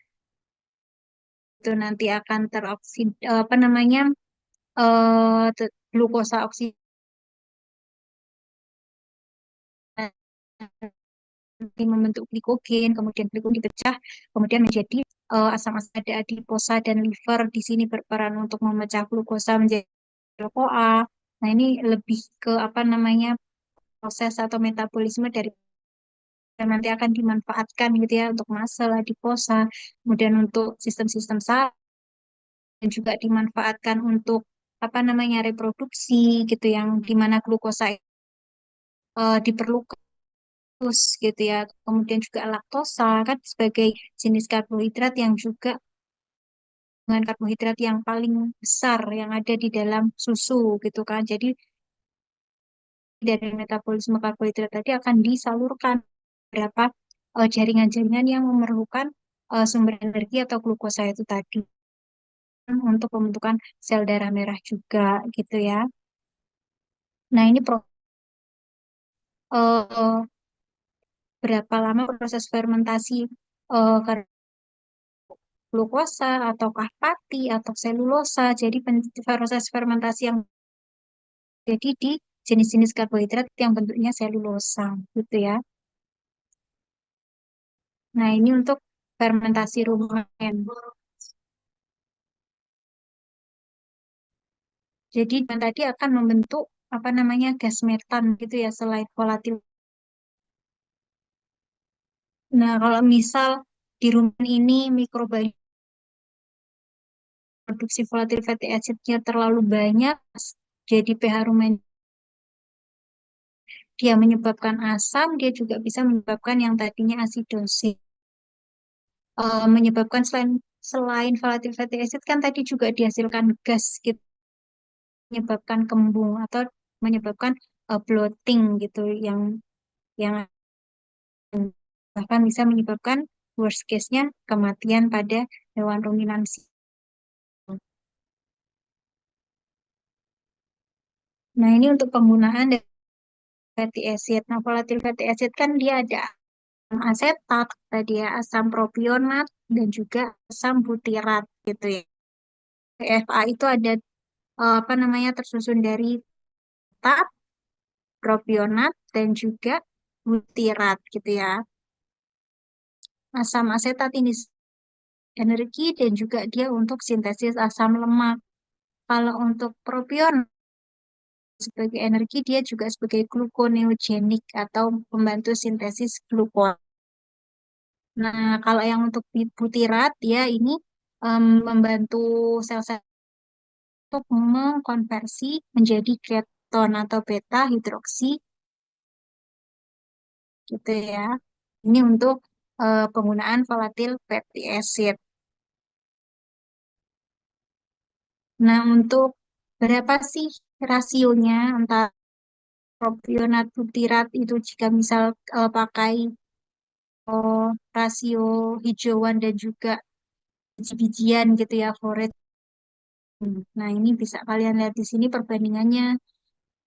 Speaker 1: itu nanti akan teroksid apa namanya glukosa oksida nanti membentuk glikogen, kemudian glikogen dipecah, kemudian menjadi asam asam adiposa dan liver di sini berperan untuk memecah glukosa menjadi CoA. Nah, ini lebih ke apa namanya proses atau metabolisme dari yang nanti akan dimanfaatkan gitu ya untuk massa adiposa, kemudian untuk sistem-sistem saraf dan juga dimanfaatkan untuk apa namanya reproduksi gitu yang dimana glukosa diperlukan terus gitu ya. Kemudian juga laktosa kan sebagai jenis karbohidrat yang juga dengan karbohidrat yang paling besar yang ada di dalam susu gitu kan. Jadi dari metabolisme karbohidrat tadi akan disalurkan beberapa jaringan-jaringan yang memerlukan sumber energi atau glukosa itu tadi untuk pembentukan sel darah merah juga gitu ya. Nah, ini eh, berapa lama proses fermentasi glukosa ataukah pati atau selulosa. Jadi proses fermentasi yang jadi di jenis-jenis karbohidrat yang bentuknya selulosa gitu ya. Nah, ini untuk fermentasi rumen. Jadi dan tadi akan membentuk apa namanya gas metan gitu ya selain volatil. Nah, kalau misal di rumen ini mikroba produksi volatil fatty acidnya terlalu banyak, jadi pH rumen dia menyebabkan asam, dia juga bisa menyebabkan yang tadinya asidosis. Menyebabkan selain selain volatile fatty acid kan tadi juga dihasilkan gas gitu, menyebabkan kembung atau menyebabkan bloating gitu yang bahkan bisa menyebabkan worst case-nya kematian pada hewan ruminansi. Nah, ini untuk penggunaan dari fatty acid. Nah, volatile fatty acid kan dia ada asam asetat, tadi ya, asam propionat, dan juga asam butirat gitu ya. PFA itu ada apa namanya tersusun dari asetat, propionat, dan juga butirat gitu ya. Asam asetat ini energi dan juga dia untuk sintesis asam lemak. Kalau untuk propionat sebagai energi dia juga sebagai gluconeogenik atau pembantu sintesis glukosa. Nah, kalau yang untuk butirat dia ini membantu sel-sel untuk mengkonversi menjadi keton atau beta hidroksi gitu ya. Ini untuk penggunaan volatile fatty acid. Nah, untuk berapa sih rasionya antara propionat butirat itu jika misal pakai rasio hijauan dan juga biji-bijian gitu ya, forage. Nah, ini bisa kalian lihat di sini perbandingannya.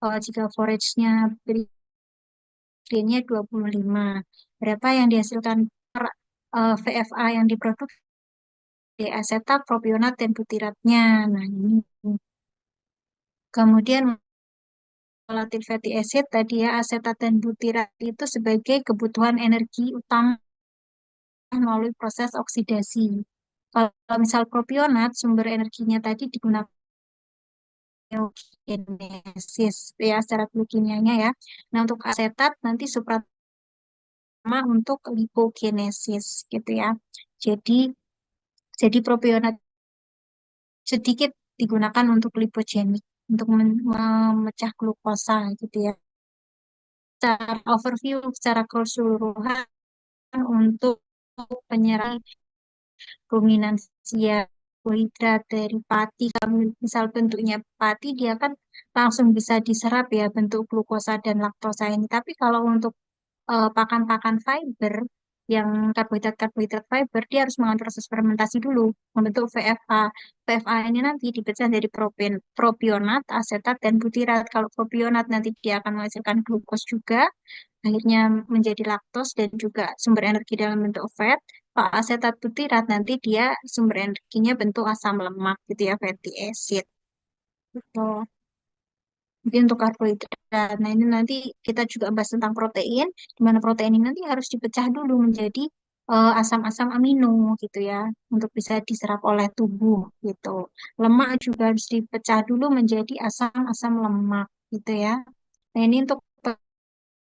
Speaker 1: Jika forage-nya greennya 25, berapa yang dihasilkan per VFA yang diproduksi di asetat, propionat, dan butiratnya. Nah, ini. Kemudian volatile fatty acid tadi ya, asetat dan butirat itu sebagai kebutuhan energi utama melalui proses oksidasi. Kalau misal propionat, sumber energinya tadi digunakan genesis ya secara biokimianya ya. Nah, untuk asetat nanti supratama untuk lipogenesis gitu ya. Jadi propionat sedikit digunakan untuk lipogenik untuk memecah glukosa gitu ya. Secara overview, secara keseluruhan untuk penyerahan ruminansia karbohidrat dari pati, kalau misal bentuknya pati dia kan langsung bisa diserap ya bentuk glukosa dan laktosa ini. Tapi kalau untuk pakan-pakan fiber yang karbohidrat fiber dia harus mengalami proses fermentasi dulu membentuk VFA. VFA ini nanti dipecah dari propionat, asetat, dan butirat. Kalau propionat nanti dia akan menghasilkan glukos juga, akhirnya menjadi laktos dan juga sumber energi dalam bentuk fat. Kalau asetat butirat nanti dia sumber energinya bentuk asam lemak gitu ya, fatty acid. Gitu. Jadi untuk karbohidrat. Nah, ini nanti kita juga bahas tentang protein, di mana protein ini nanti harus dipecah dulu menjadi asam-asam amino gitu ya, untuk bisa diserap oleh tubuh gitu. Lemak juga harus dipecah dulu menjadi asam-asam lemak gitu ya. Nah, ini untuk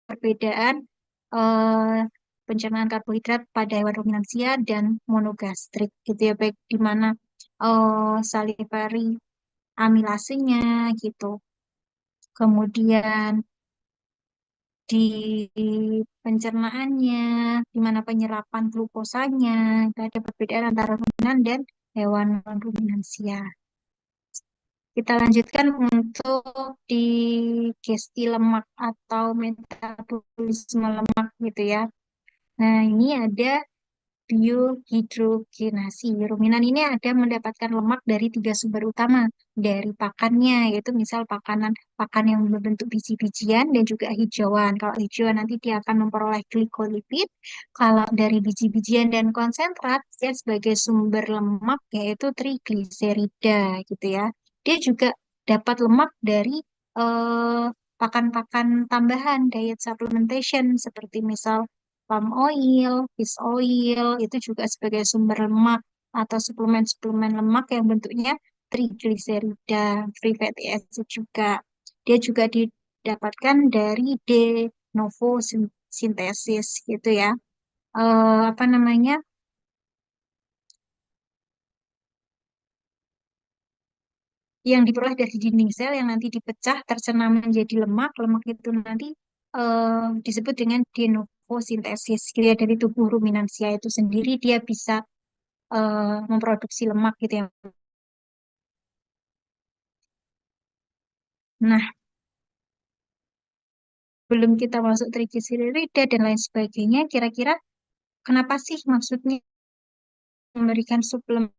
Speaker 1: perbedaan eh, pencernaan karbohidrat pada hewan ruminansia dan monogastrik gitu ya, baik di mana salivary amilasenya gitu. Kemudian di pencernaannya, di mana penyerapan glukosanya, itu ada perbedaan antara ruminan dan hewan ruminansia. Kita lanjutkan untuk digesti lemak atau metabolisme lemak gitu ya. Nah, ini ada biohidrogenasi. Ruminan ini ada mendapatkan lemak dari tiga sumber utama dari pakannya, yaitu misal pakan yang berbentuk biji-bijian dan juga hijauan. Kalau hijauan nanti dia akan memperoleh glikolipid. Kalau dari biji-bijian dan konsentrat, dia sebagai sumber lemak yaitu trigliserida gitu ya. Dia juga dapat lemak dari eh, pakan-pakan tambahan, diet supplementation, seperti misal palm oil, fish oil, itu juga sebagai sumber lemak atau suplemen-suplemen lemak yang bentuknya trigliserida, free fatty acid juga. Dia juga didapatkan dari de novo sintesis gitu ya. Apa namanya? Yang diperoleh dari dinding sel yang nanti dipecah tercerna menjadi lemak. Lemak itu nanti disebut dengan de novo sintesis. Dia dari tubuh ruminansia itu sendiri dia bisa memproduksi lemak gitu ya. Nah, belum kita masuk trigliserida dan lain sebagainya, kira-kira kenapa sih maksudnya memberikan suplemen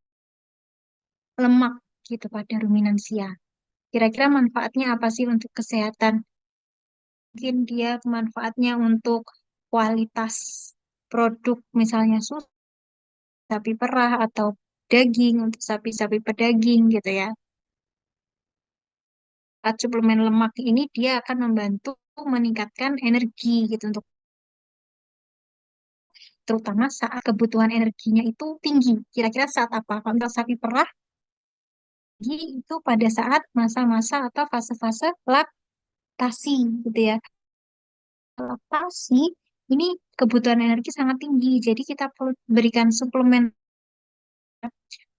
Speaker 1: lemak gitu pada ruminansia? Kira-kira manfaatnya apa sih untuk kesehatan? Mungkin dia manfaatnya untuk kualitas produk, misalnya susu, sapi perah, atau daging untuk sapi-sapi pedaging gitu ya. suplemen lemak ini dia akan membantu meningkatkan energi gitu untuk terutama saat kebutuhan energinya itu tinggi. Kira-kira saat apa? Kalau misal sapi perah, itu pada saat masa-masa atau fase-fase laktasi gitu ya. Laktasi ini kebutuhan energi sangat tinggi, jadi kita perlu berikan suplemen,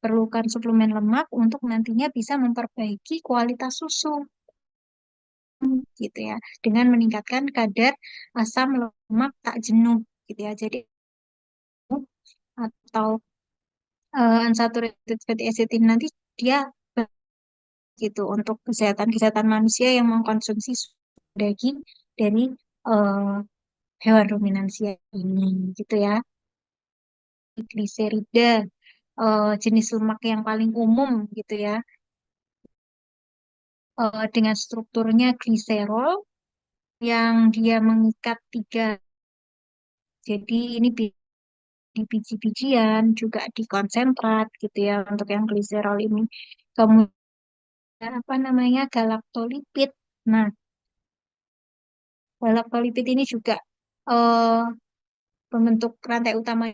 Speaker 1: perlukan suplemen lemak untuk nantinya bisa memperbaiki kualitas susu gitu ya, dengan meningkatkan kadar asam lemak tak jenuh gitu ya. Jadi atau unsaturated fatty acid ini nanti dia gitu untuk kesehatan manusia yang mengkonsumsi daging dari eh, hewan ruminansia ini gitu ya. Gliserida jenis lemak yang paling umum gitu ya, dengan strukturnya gliserol yang dia mengikat tiga, jadi ini di biji-bijian juga di konsentrat gitu ya untuk yang gliserol ini. Kemudian apa namanya galaktolipid. Nah, galaktolipid ini juga eh, pembentuk rantai utama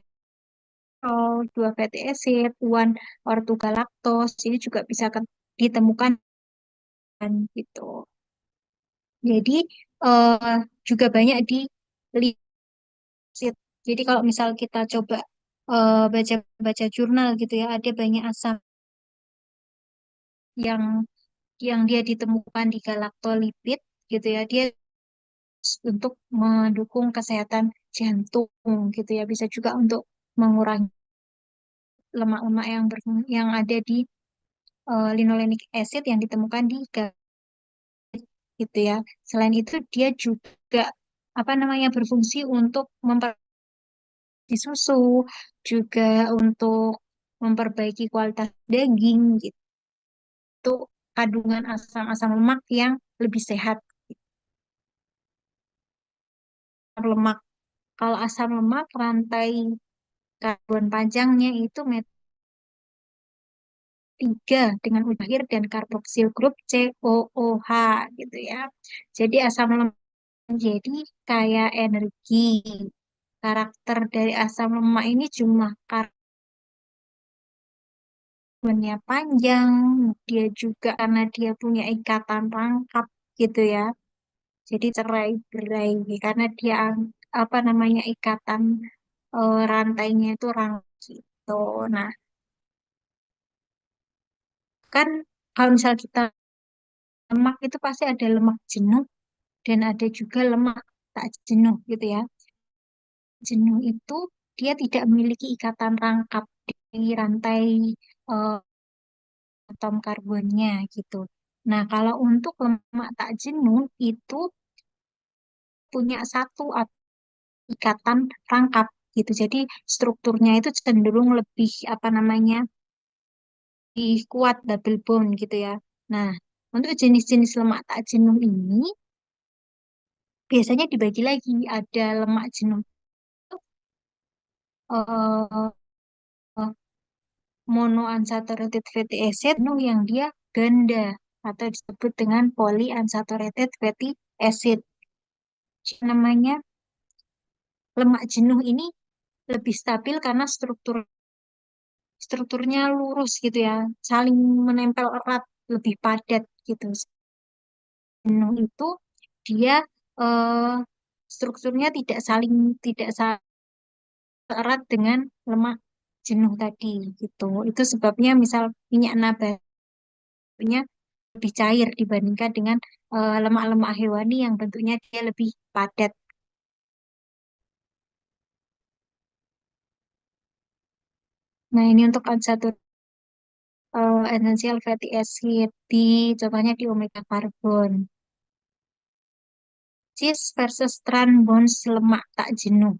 Speaker 1: dua fatty acid, one ortogalactose ini juga bisa ditemukan kan, gitu. Jadi eh, juga banyak di lipid. Jadi kalau misal kita coba baca-baca jurnal gitu ya, ada banyak asam yang dia ditemukan di galaktolipid gitu ya. Dia untuk mendukung kesehatan jantung gitu ya. Bisa juga untuk mengurangi lemak-lemak yang ada di linolenic acid yang ditemukan di gitu ya. Selain itu dia juga apa namanya berfungsi untuk memperbaiki susu, juga untuk memperbaiki kualitas daging gitu. Itu kandungan asam-asam lemak yang lebih sehat. Lemak. Kalau asam lemak rantai karbon panjangnya itu tiga dengan ujung akhir dan karboksil grup COOH gitu ya. Jadi asam lemak jadi kayak energi. Karakter dari asam lemak ini jumlah karbonnya panjang, dia juga karena dia punya ikatan rangkap gitu ya. Jadi cerai-berai karena dia apa namanya ikatan rantainya itu rangkap gitu. Nah, kan kalau misal kita lemak itu pasti ada lemak jenuh dan ada juga lemak tak jenuh gitu ya. Jenuh itu dia tidak memiliki ikatan rangkap di rantai eh, atom karbonnya gitu. Nah, kalau untuk lemak tak jenuh itu punya satu ikatan rangkap gitu. Jadi strukturnya itu cenderung lebih apa namanya lebih kuat double bond gitu ya. Nah, untuk jenis-jenis lemak tak jenuh ini biasanya dibagi lagi ada lemak jenuh eh, monounsaturated fatty acid yang dia ganda atau disebut dengan polyunsaturated fatty acid. Namanya lemak jenuh ini lebih stabil karena strukturnya lurus gitu ya, saling menempel erat, lebih padat gitu. Jenuh itu dia eh, strukturnya tidak saling erat dengan lemak jenuh tadi gitu. Itu sebabnya misal minyak nabatinya lebih cair dibandingkan dengan lemak-lemak hewani yang bentuknya dia lebih padat. Nah, ini untuk essential fatty acid contohnya di omega karbon. Cheese versus trans bonds lemak tak jenuh.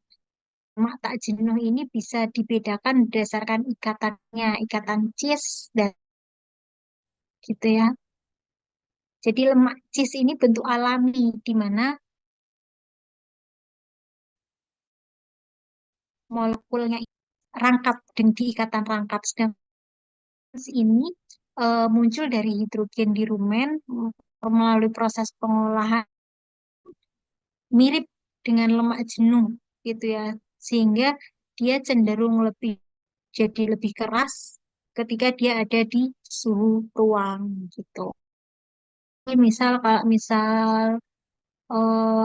Speaker 1: Lemak tak jenuh ini bisa dibedakan berdasarkan ikatannya, ikatan cheese dan gitu ya. Jadi lemak cheese ini bentuk alami di mana molekulnya rangkap dan di ikatan rangkap. Sedangkan cheese ini muncul dari hidrogen di rumen melalui proses pengolahan mirip dengan lemak jenuh gitu ya, sehingga dia cenderung jadi lebih keras ketika dia ada di suhu ruang gitu. Jadi misal kalau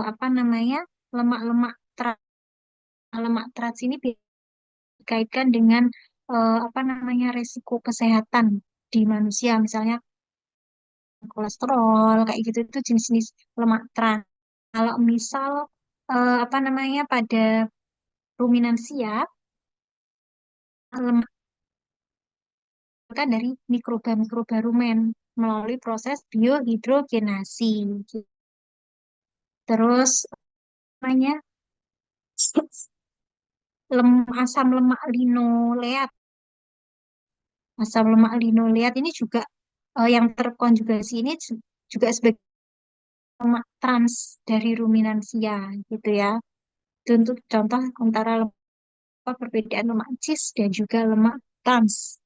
Speaker 1: apa namanya, lemak-lemak lemak trans ini dikaitkan dengan apa namanya, resiko kesehatan di manusia, misalnya kolesterol kayak gitu, itu jenis-jenis lemak trans. Kalau misal apa namanya, pada ruminansia, lemak kan dari mikroba-mikroba rumen melalui proses biohidrogenasi. Terus namanya asam lemak linoleat. Asam lemak linoleat ini juga yang terkonjugasi ini juga sebagai lemak trans dari ruminansia gitu ya. Itu untuk contoh antara perbedaan lemak cis dan juga lemak trans.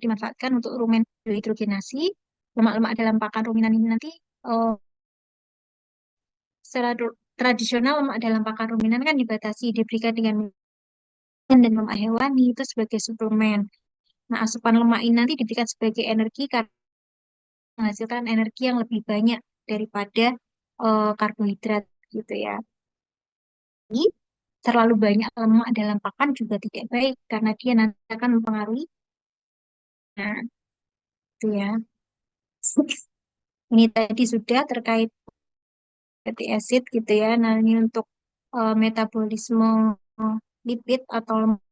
Speaker 1: Dimanfaatkan untuk rumen hidrogenasi. Lemak-lemak dalam pakan ruminan ini nanti eh, secara tradisional lemak dalam pakan ruminan kan dibatasi, diberikan dengan dan lemak hewani itu sebagai suplemen. Nah, asupan lemak ini nanti diberikan sebagai energi karena menghasilkan energi yang lebih banyak daripada karbohidrat gitu ya. Jadi, terlalu banyak lemak dalam pakan juga tidak baik karena dia nanti akan mempengaruhi. Nah, itu ya. Ini tadi sudah terkait fatty acid gitu ya. Nah, ini untuk metabolisme lipid atau lemak.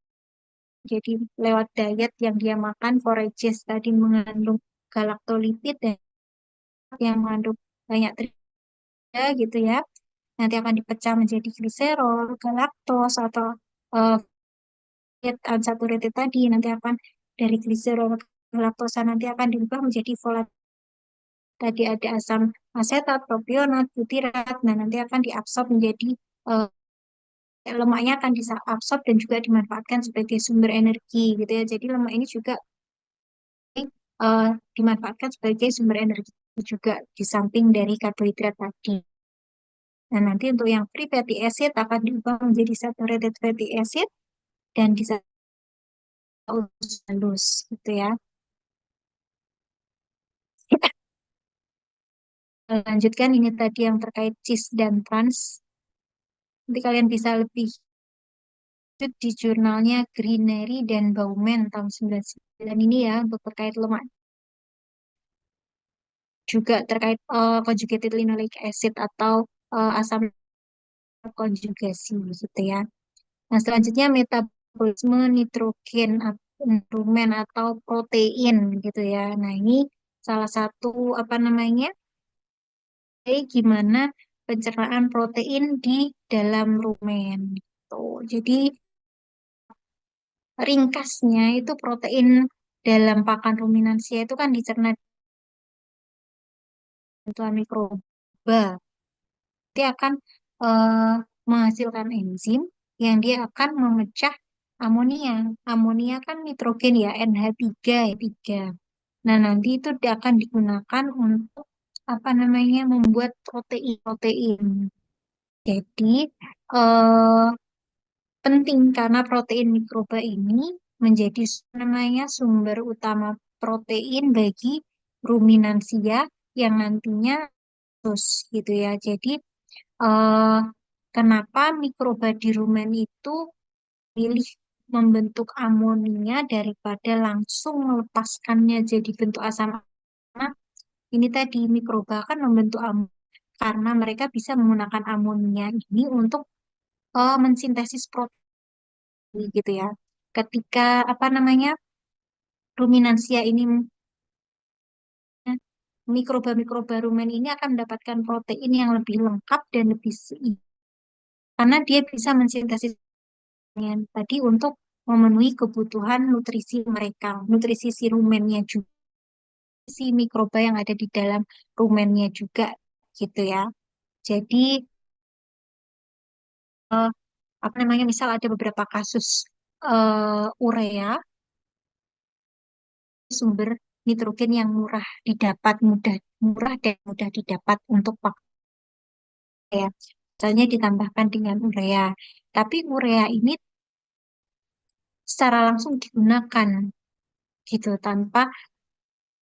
Speaker 1: Jadi lewat diet yang dia makan, forages tadi mengandung galaktolipid dan yang mengandung banyak triglycerida gitu ya. Nanti akan dipecah menjadi gliserol, galaktos atau uh, fat unsaturated tadi. Nanti akan dari gliserol galaktosa nanti akan diubah menjadi volat. Tadi ada asam asetat, propionat, butirat. Nah, nanti akan diabsorb menjadi uh, lemaknya akan diabsorb dan juga dimanfaatkan sebagai sumber energi gitu ya. Jadi lemak ini juga eh, dimanfaatkan sebagai sumber energi juga di samping dari karbohidrat tadi. Nah, nanti untuk yang free fatty acid akan diubah menjadi saturated fatty acid dan halus gitu ya. Lanjutkan ini tadi yang terkait cis dan trans. Nanti kalian bisa lebih lanjut di jurnalnya Greenery dan Bauman tahun 99 ini ya, untuk terkait lemak, juga terkait conjugated linoleic acid atau asam konjugasi gitu ya. Nah, selanjutnya metabolisme nitrogen rumen atau protein gitu ya. Nah, ini salah satu apa namanya? Gimana pencernaan protein di dalam rumen gitu. Jadi ringkasnya itu protein dalam pakan ruminansia itu kan dicerna bantuan mikroba. Dia akan eh, menghasilkan enzim yang dia akan memecah amonia. Amonia kan nitrogen ya, NH3 ya, 3. Nah, nanti itu dia akan digunakan untuk apa namanya, membuat protein-protein. Jadi eh, penting karena protein mikroba ini menjadi namanya sumber utama protein bagi ruminansia yang nantinya terus gitu ya. Jadi eh, kenapa mikroba di rumen itu pilih membentuk amonia daripada langsung melepaskannya jadi bentuk asam amat? Ini tadi mikroba kan membentuk amonia karena mereka bisa menggunakan amonia ini untuk mensintesis protein gitu ya. Ketika apa namanya, ruminansia ini, mikroba-mikroba rumen ini akan mendapatkan protein yang lebih lengkap dan lebih seimbang karena dia bisa mensintesis yang tadi untuk memenuhi kebutuhan nutrisi mereka, nutrisi si rumennya juga, si mikroba yang ada di dalam rumennya juga gitu ya. Jadi apa namanya, misal ada beberapa kasus urea sumber nitrogen yang murah dan mudah didapat untuk pakai ya. Misalnya ditambahkan dengan urea. Tapi urea ini secara langsung digunakan gitu tanpa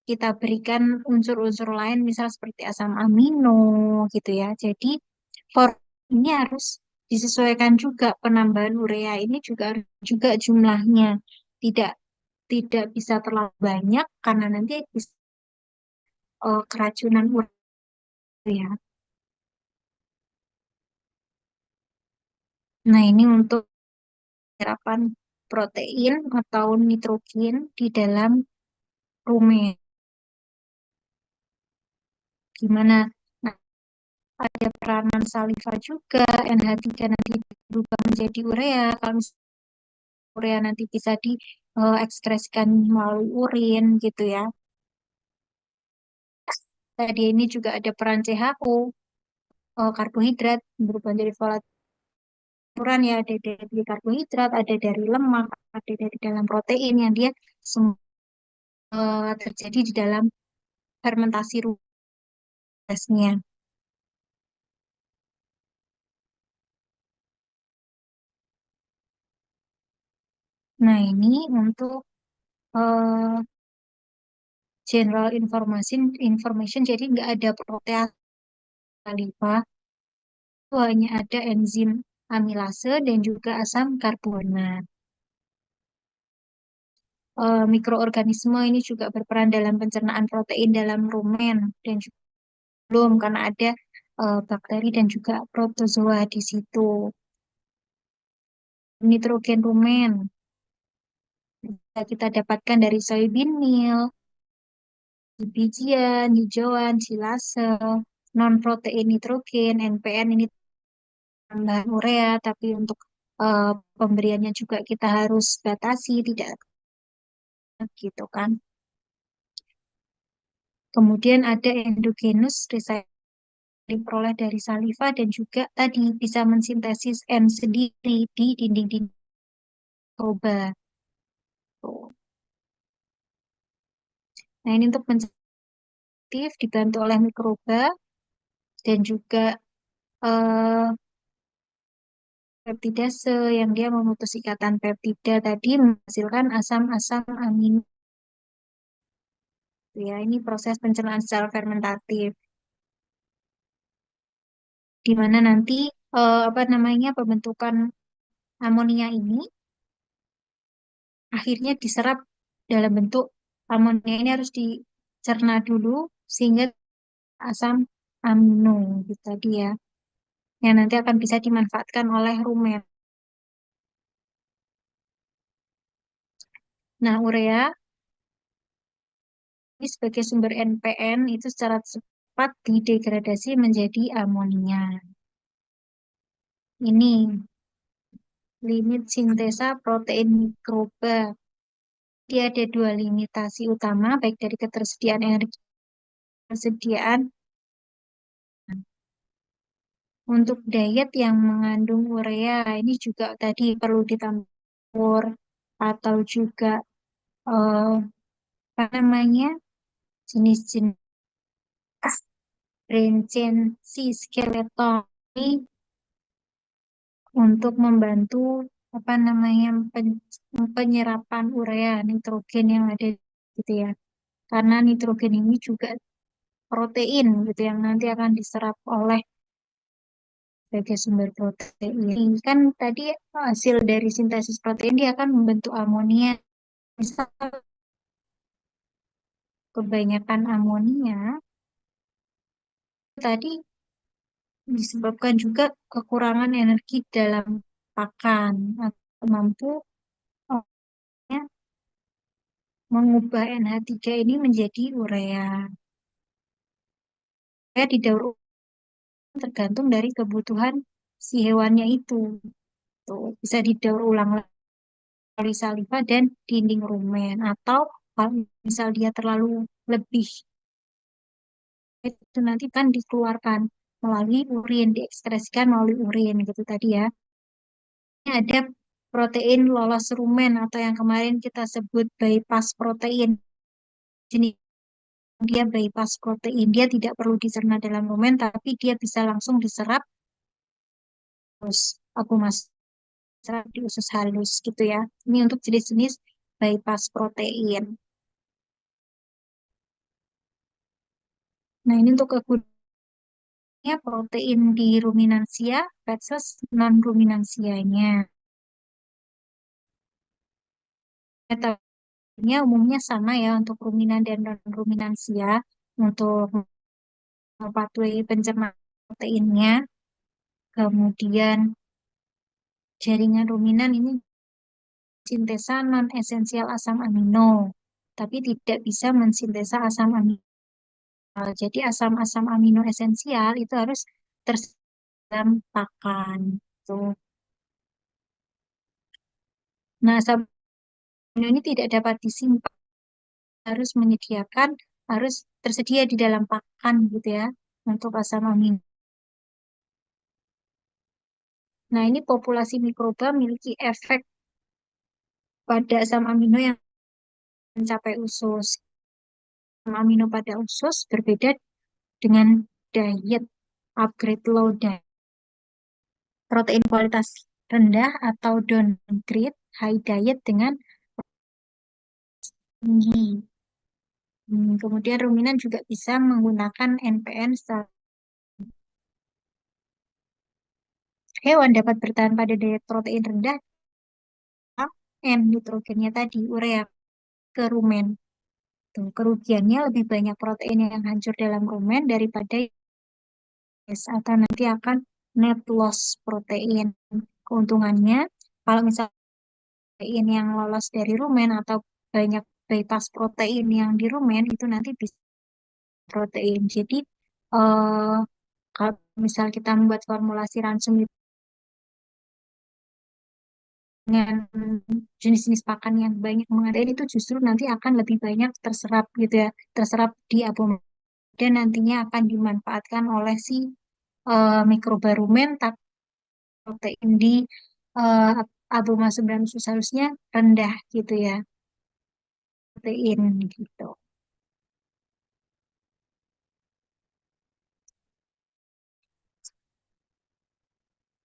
Speaker 1: kita berikan unsur-unsur lain misal seperti asam amino gitu ya. Jadi ini harus disesuaikan juga penambahan urea ini juga jumlahnya tidak tidak bisa terlalu banyak karena nanti bisa keracunan urea. Nah, ini untuk penyerapan protein atau nitrogen di dalam rumen. Gimana? Nah, ada peranan saliva juga, NH3 nanti berubah menjadi urea. Kalau misalnya urea nanti bisa diekskresikan melalui urin gitu ya. Tadi ini juga ada peran CHO, karbohidrat berubah menjadi volaturan ya, ada dari karbohidrat, ada dari lemak, ada dari dalam protein yang dia semua terjadi di dalam fermentasi prosesnya. Nah, ini untuk eh, general information, jadi nggak ada protease saliva, itu hanya ada enzim amilase dan juga asam karbonat. Mikroorganisme ini juga berperan dalam pencernaan protein dalam rumen dan juga belum karena ada bakteri dan juga protozoa di situ. Nitrogen rumen bisa kita dapatkan dari soybean meal, bijian, hijauan, silase, non-protein nitrogen, NPN ini tambahan urea, tapi untuk eh, pemberiannya juga kita harus batasi, tidak gitu kan. Kemudian ada endogenous recycling diperoleh dari saliva dan juga tadi bisa mensintesis N sendiri di dinding-dinding mikroba. Tuh. Nah, ini untuk aktif dibantu oleh mikroba dan juga eh, peptidase yang dia memutus ikatan peptida tadi menghasilkan asam-asam amino. Ya, ini proses pencernaan secara fermentatif di mana nanti apa namanya pembentukan amonia ini akhirnya diserap dalam bentuk amonia ini harus dicerna dulu sehingga asam amino gitu tadi ya yang nanti akan bisa dimanfaatkan oleh rumen. Nah, urea ini sebagai sumber NPN itu secara cepat didegradasi menjadi amonia. Ini limit sintesa protein mikroba. Dia ada dua limitasi utama, baik dari ketersediaan energi, ketersediaan untuk diet yang mengandung urea. Ini juga tadi perlu ditambah atau juga eh, apa namanya jenis-jenis si skeleton ini untuk membantu apa namanya penyerapan urea nitrogen yang ada gitu ya. Karena nitrogen ini juga protein gitu yang nanti akan diserap oleh sebagai sumber protein. Kan tadi hasil dari sintesis protein dia akan membentuk amonia. Misal kebanyakan amonia tadi disebabkan juga kekurangan energi dalam pakan atau mampu oh, ya, mengubah NH3 ini menjadi urea. Urea didaur ulang tergantung dari kebutuhan si hewannya itu. Tuh, bisa didaur ulang melalui saliva dan dinding rumen atau kalau misal dia terlalu lebih itu nanti kan dikeluarkan melalui urin, diekskresikan melalui urin gitu tadi ya. Ini ada protein lolos rumen atau yang kemarin kita sebut bypass protein. jenis dia bypass protein, dia tidak perlu dicerna dalam rumen, tapi dia bisa langsung diserap terus aku masuk serap di usus halus gitu ya. Ini untuk jenis-jenis bypass protein. Nah, ini untuk kegunaannya protein di ruminansia versus non-ruminansianya. Metodenya umumnya sama ya untuk ruminan dan non-ruminansia. Untuk pathway pencernaan proteinnya, kemudian jaringan ruminan ini sintesa non-esensial asam amino, tapi tidak bisa mensintesa asam amino. Jadi asam-asam amino esensial itu harus tersedia dalam pakan. Tuh. Nah, asam amino ini tidak dapat disimpan, harus menyediakan, harus tersedia di dalam pakan gitu ya, untuk asam amino. Nah, ini populasi mikroba memiliki efek pada asam amino yang mencapai usus. Asam amino pada usus berbeda dengan diet upgrade low diet. Protein kualitas rendah atau downgrade high diet dengan tinggi. Kemudian ruminan juga bisa menggunakan NPN. Hewan dapat bertahan pada diet protein rendah, N nitrogennya tadi, urea ke rumen. Tuh, kerugiannya lebih banyak protein yang hancur dalam rumen daripada atau nanti akan net loss protein. Keuntungannya, kalau misalnya protein yang lolos dari rumen atau banyak bypass protein yang di rumen itu nanti bisa protein. Jadi kalau misal kita membuat formulasi ransum dengan jenis-jenis pakan yang banyak mengandung itu justru nanti akan lebih banyak terserap gitu ya, terserap di abomasum dan nantinya akan dimanfaatkan oleh si mikroba rumen, tapi protein di uh, abomasum dan usus halusnya rendah gitu ya, protein gitu.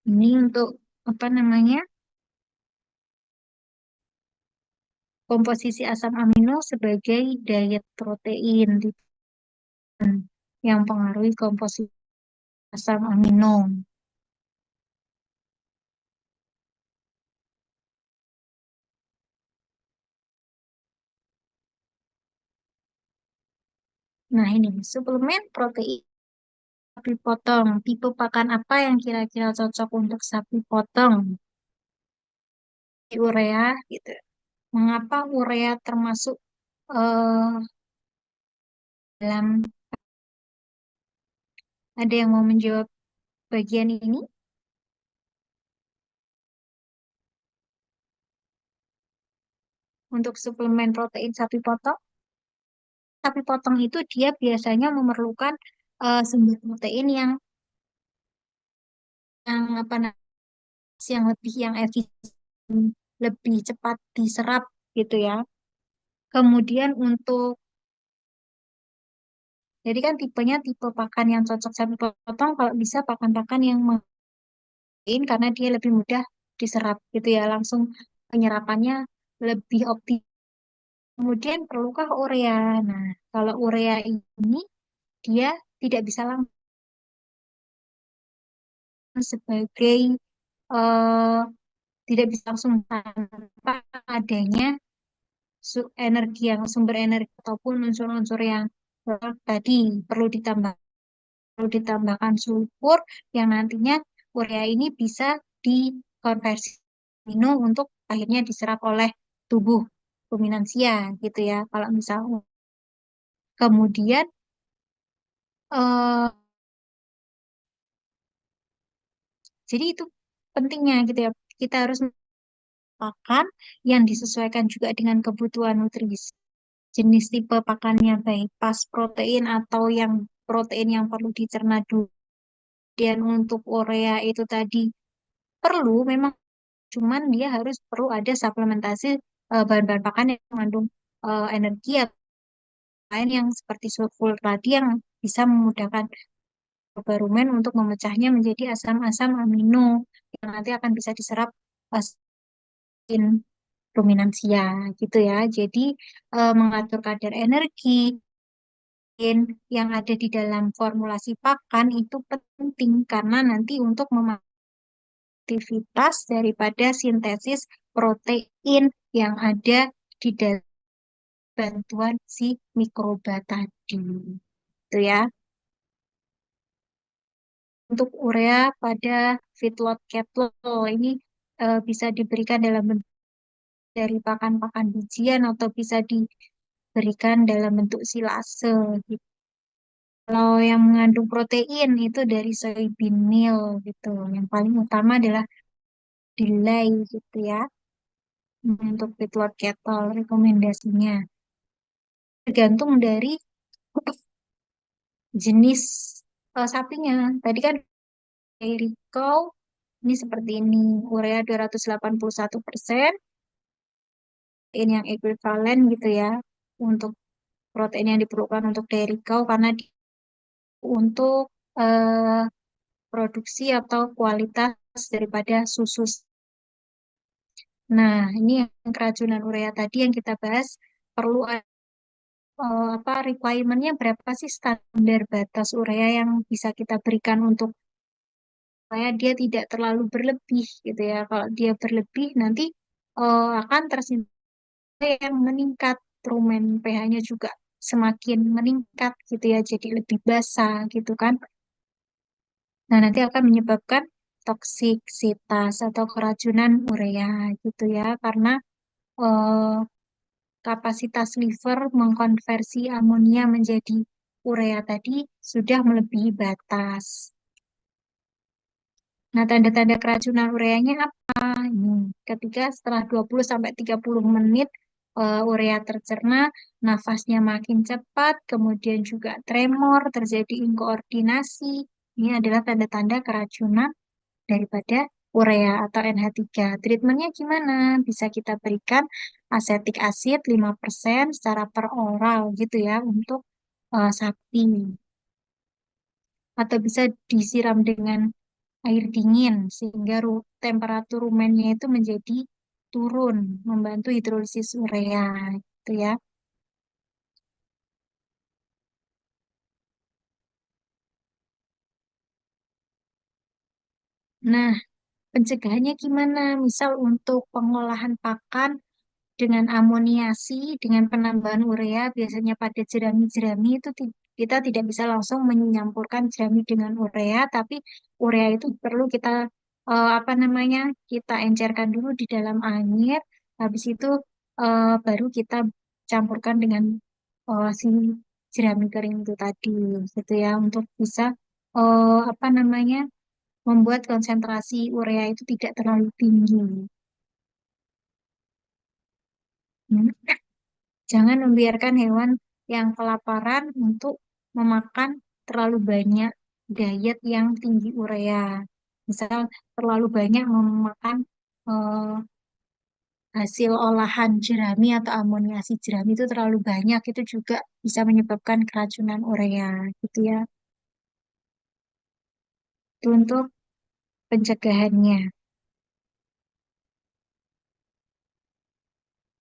Speaker 1: Ini untuk apa namanya? Komposisi asam amino sebagai diet protein yang pengaruhi komposisi asam amino. Nah, ini suplemen protein sapi potong. Tipe pakan apa yang kira-kira cocok untuk sapi potong? Urea gitu. Mengapa urea termasuk eh, dalam ada yang mau menjawab bagian ini? Untuk suplemen protein sapi potong? Sapi potong itu dia biasanya memerlukan sumber protein yang apa namanya yang efisien, lebih cepat diserap gitu ya. Kemudian untuk jadi kan tipenya tipe pakan yang cocok sapi potong kalau bisa pakan-pakan yang protein karena dia lebih mudah diserap gitu ya, langsung penyerapannya lebih optimal. Kemudian perlukah urea? Nah, kalau urea ini dia tidak bisa langsung sebagai eh, tidak bisa langsung tanpa adanya energi yang sumber energi ataupun unsur-unsur yang tadi perlu ditambahkan sulfur yang nantinya urea ini bisa dikonversi amino untuk akhirnya diserap oleh tubuh ruminansia gitu ya. Kalau misalnya kemudian eh, jadi itu pentingnya gitu ya. Kita harus makan yang disesuaikan juga dengan kebutuhan nutrisi. Jenis tipe pakannya baik pas protein atau yang protein yang perlu dicerna dulu. Dan untuk urea itu tadi perlu memang cuman dia harus perlu ada suplementasi bahan-bahan pakan yang mengandung energi lain yang seperti sulfur tadi yang bisa memudahkan rumen untuk memecahnya menjadi asam-asam amino yang nanti akan bisa diserap in ruminansia gitu ya. Jadi mengatur kadar energi yang ada di dalam formulasi pakan itu penting karena nanti untuk aktivitas daripada sintesis protein yang ada di dalam bantuan si mikroba tadi. Itu ya. Untuk urea pada feedlot cattle ini bisa diberikan dalam bentuk dari pakan-pakan bijian atau bisa diberikan dalam bentuk silase gitu. Kalau yang mengandung protein itu dari soybean meal gitu. Yang paling utama adalah delay gitu ya. Untuk feedlot cattle rekomendasinya. Tergantung dari jenis sapinya. Tadi kan dairy cow ini seperti ini. Urea 281%. Protein yang ekuivalen gitu ya. Untuk protein yang diperlukan untuk dairy cow karena untuk eh, produksi atau kualitas daripada susu. Nah, ini yang keracunan urea tadi yang kita bahas perlu apa requirement-nya berapa sih standar batas urea yang bisa kita berikan untuk supaya dia tidak terlalu berlebih gitu ya. Kalau dia berlebih nanti akan tersimpan yang meningkat, rumen pH-nya juga semakin meningkat gitu ya, jadi lebih basah gitu kan. Nah, nanti akan menyebabkan toksisitas atau keracunan urea gitu ya, karena eh, kapasitas liver mengkonversi amonia menjadi urea tadi sudah melebihi batas. Nah, tanda-tanda keracunan ureanya apa? Ini, ketika setelah 20 sampai 30 menit urea tercerna, nafasnya makin cepat, kemudian juga tremor, terjadi inkoordinasi. Ini adalah tanda-tanda keracunan daripada urea atau NH3. Treatmentnya gimana? Bisa kita berikan asetik acid 5% secara per oral gitu ya untuk sapi. Atau bisa disiram dengan air dingin sehingga temperatur rumennya itu menjadi turun, membantu hidrolisis urea gitu ya. Nah, pencegahannya gimana? Misal untuk pengolahan pakan dengan amoniasi, dengan penambahan urea, biasanya pada jerami-jerami itu kita tidak bisa langsung menyampurkan jerami dengan urea, tapi urea itu perlu kita apa namanya, kita encerkan dulu di dalam air, habis itu baru kita campurkan dengan si jerami kering itu tadi, gitu ya, untuk bisa apa namanya, membuat konsentrasi urea itu tidak terlalu tinggi. Hmm. Jangan membiarkan hewan yang kelaparan untuk memakan terlalu banyak diet yang tinggi urea. Misal terlalu banyak memakan eh, hasil olahan jerami atau amoniasi jerami itu terlalu banyak, itu juga bisa menyebabkan keracunan urea, gitu ya. Itu untuk pencegahannya.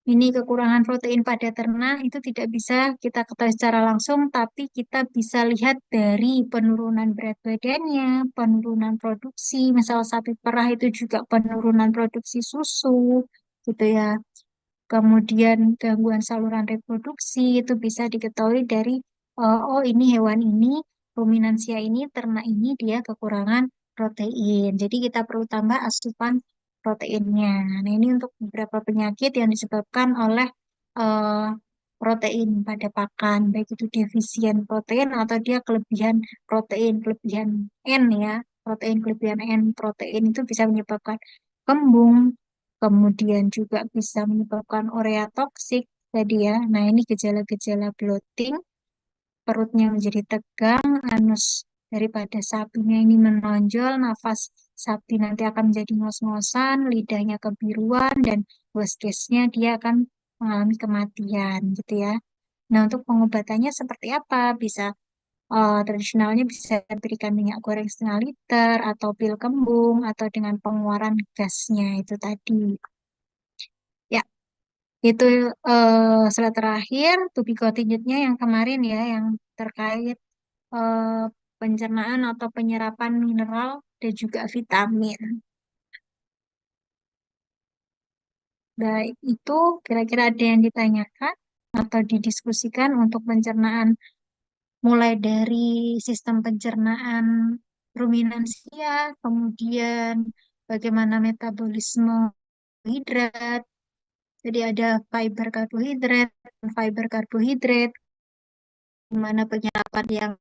Speaker 1: Ini kekurangan protein pada ternak itu tidak bisa kita ketahui secara langsung, tapi kita bisa lihat dari penurunan berat badannya, penurunan produksi. Misal sapi perah itu juga penurunan produksi susu, gitu ya. Kemudian gangguan saluran reproduksi itu bisa diketahui dari, oh ini hewan ini, ruminansia ini, ternak ini dia kekurangan protein. Jadi kita perlu tambah asupan proteinnya. Nah, ini untuk beberapa penyakit yang disebabkan oleh eh, protein pada pakan, baik itu defisien protein atau dia kelebihan protein, kelebihan N ya, protein kelebihan N protein itu bisa menyebabkan kembung, kemudian juga bisa menyebabkan urea toksik tadi ya. Nah, ini gejala-gejala bloating, perutnya menjadi tegang, anus daripada sapinya ini menonjol, nafas sapi nanti akan menjadi ngos-ngosan, lidahnya kebiruan, dan worst case-nya dia akan mengalami kematian gitu ya. Nah, untuk pengobatannya seperti apa? Bisa tradisionalnya bisa berikan minyak goreng 1/2 liter atau pil kembung atau dengan pengeluaran gasnya itu tadi. Ya, itu slide terakhir, to be continued-nya yang kemarin ya, yang terkait eh, pencernaan atau penyerapan mineral dan juga vitamin. Baik, itu kira-kira ada yang ditanyakan atau didiskusikan untuk pencernaan mulai dari sistem pencernaan ruminansia, kemudian bagaimana metabolisme hidrat. Jadi ada fiber karbohidrat, gimana penyerapan yang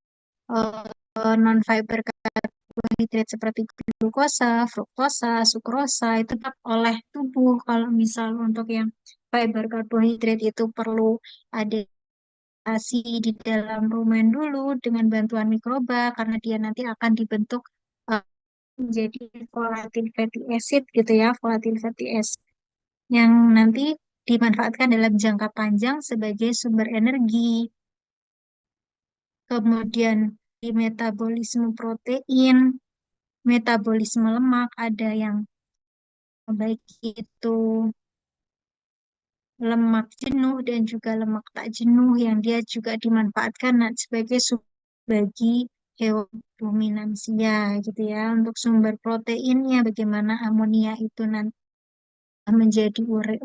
Speaker 1: non fiber karbohidrat seperti glukosa, fruktosa, sukrosa itu tetap oleh tubuh. Kalau misal untuk yang fiber karbohidrat itu perlu ada di dalam rumen dulu dengan bantuan mikroba karena dia nanti akan dibentuk eh, menjadi volatile fatty acid gitu ya, volatile fatty acid yang nanti dimanfaatkan dalam jangka panjang sebagai sumber energi. Kemudian di metabolisme protein, metabolisme lemak ada yang baik itu lemak jenuh dan juga lemak tak jenuh yang dia juga dimanfaatkan sebagai sumber bagi hewan ruminansia gitu ya. Untuk sumber proteinnya bagaimana amonia itu nanti menjadi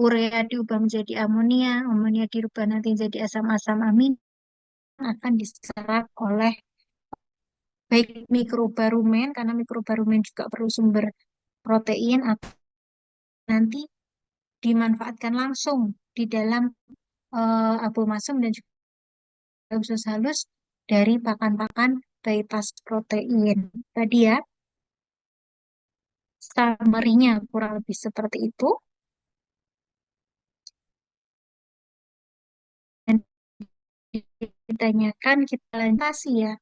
Speaker 1: urea diubah menjadi amonia, amonia dirubah nanti menjadi asam-asam amin akan diserap oleh baik mikroba rumen karena mikroba rumen juga perlu sumber protein atau nanti dimanfaatkan langsung di dalam abomasum dan juga usus halus dari pakan-pakan beitas protein. Tadi ya, summary-nya kurang lebih seperti itu. Dan ditanyakan kita lanjutasi ya.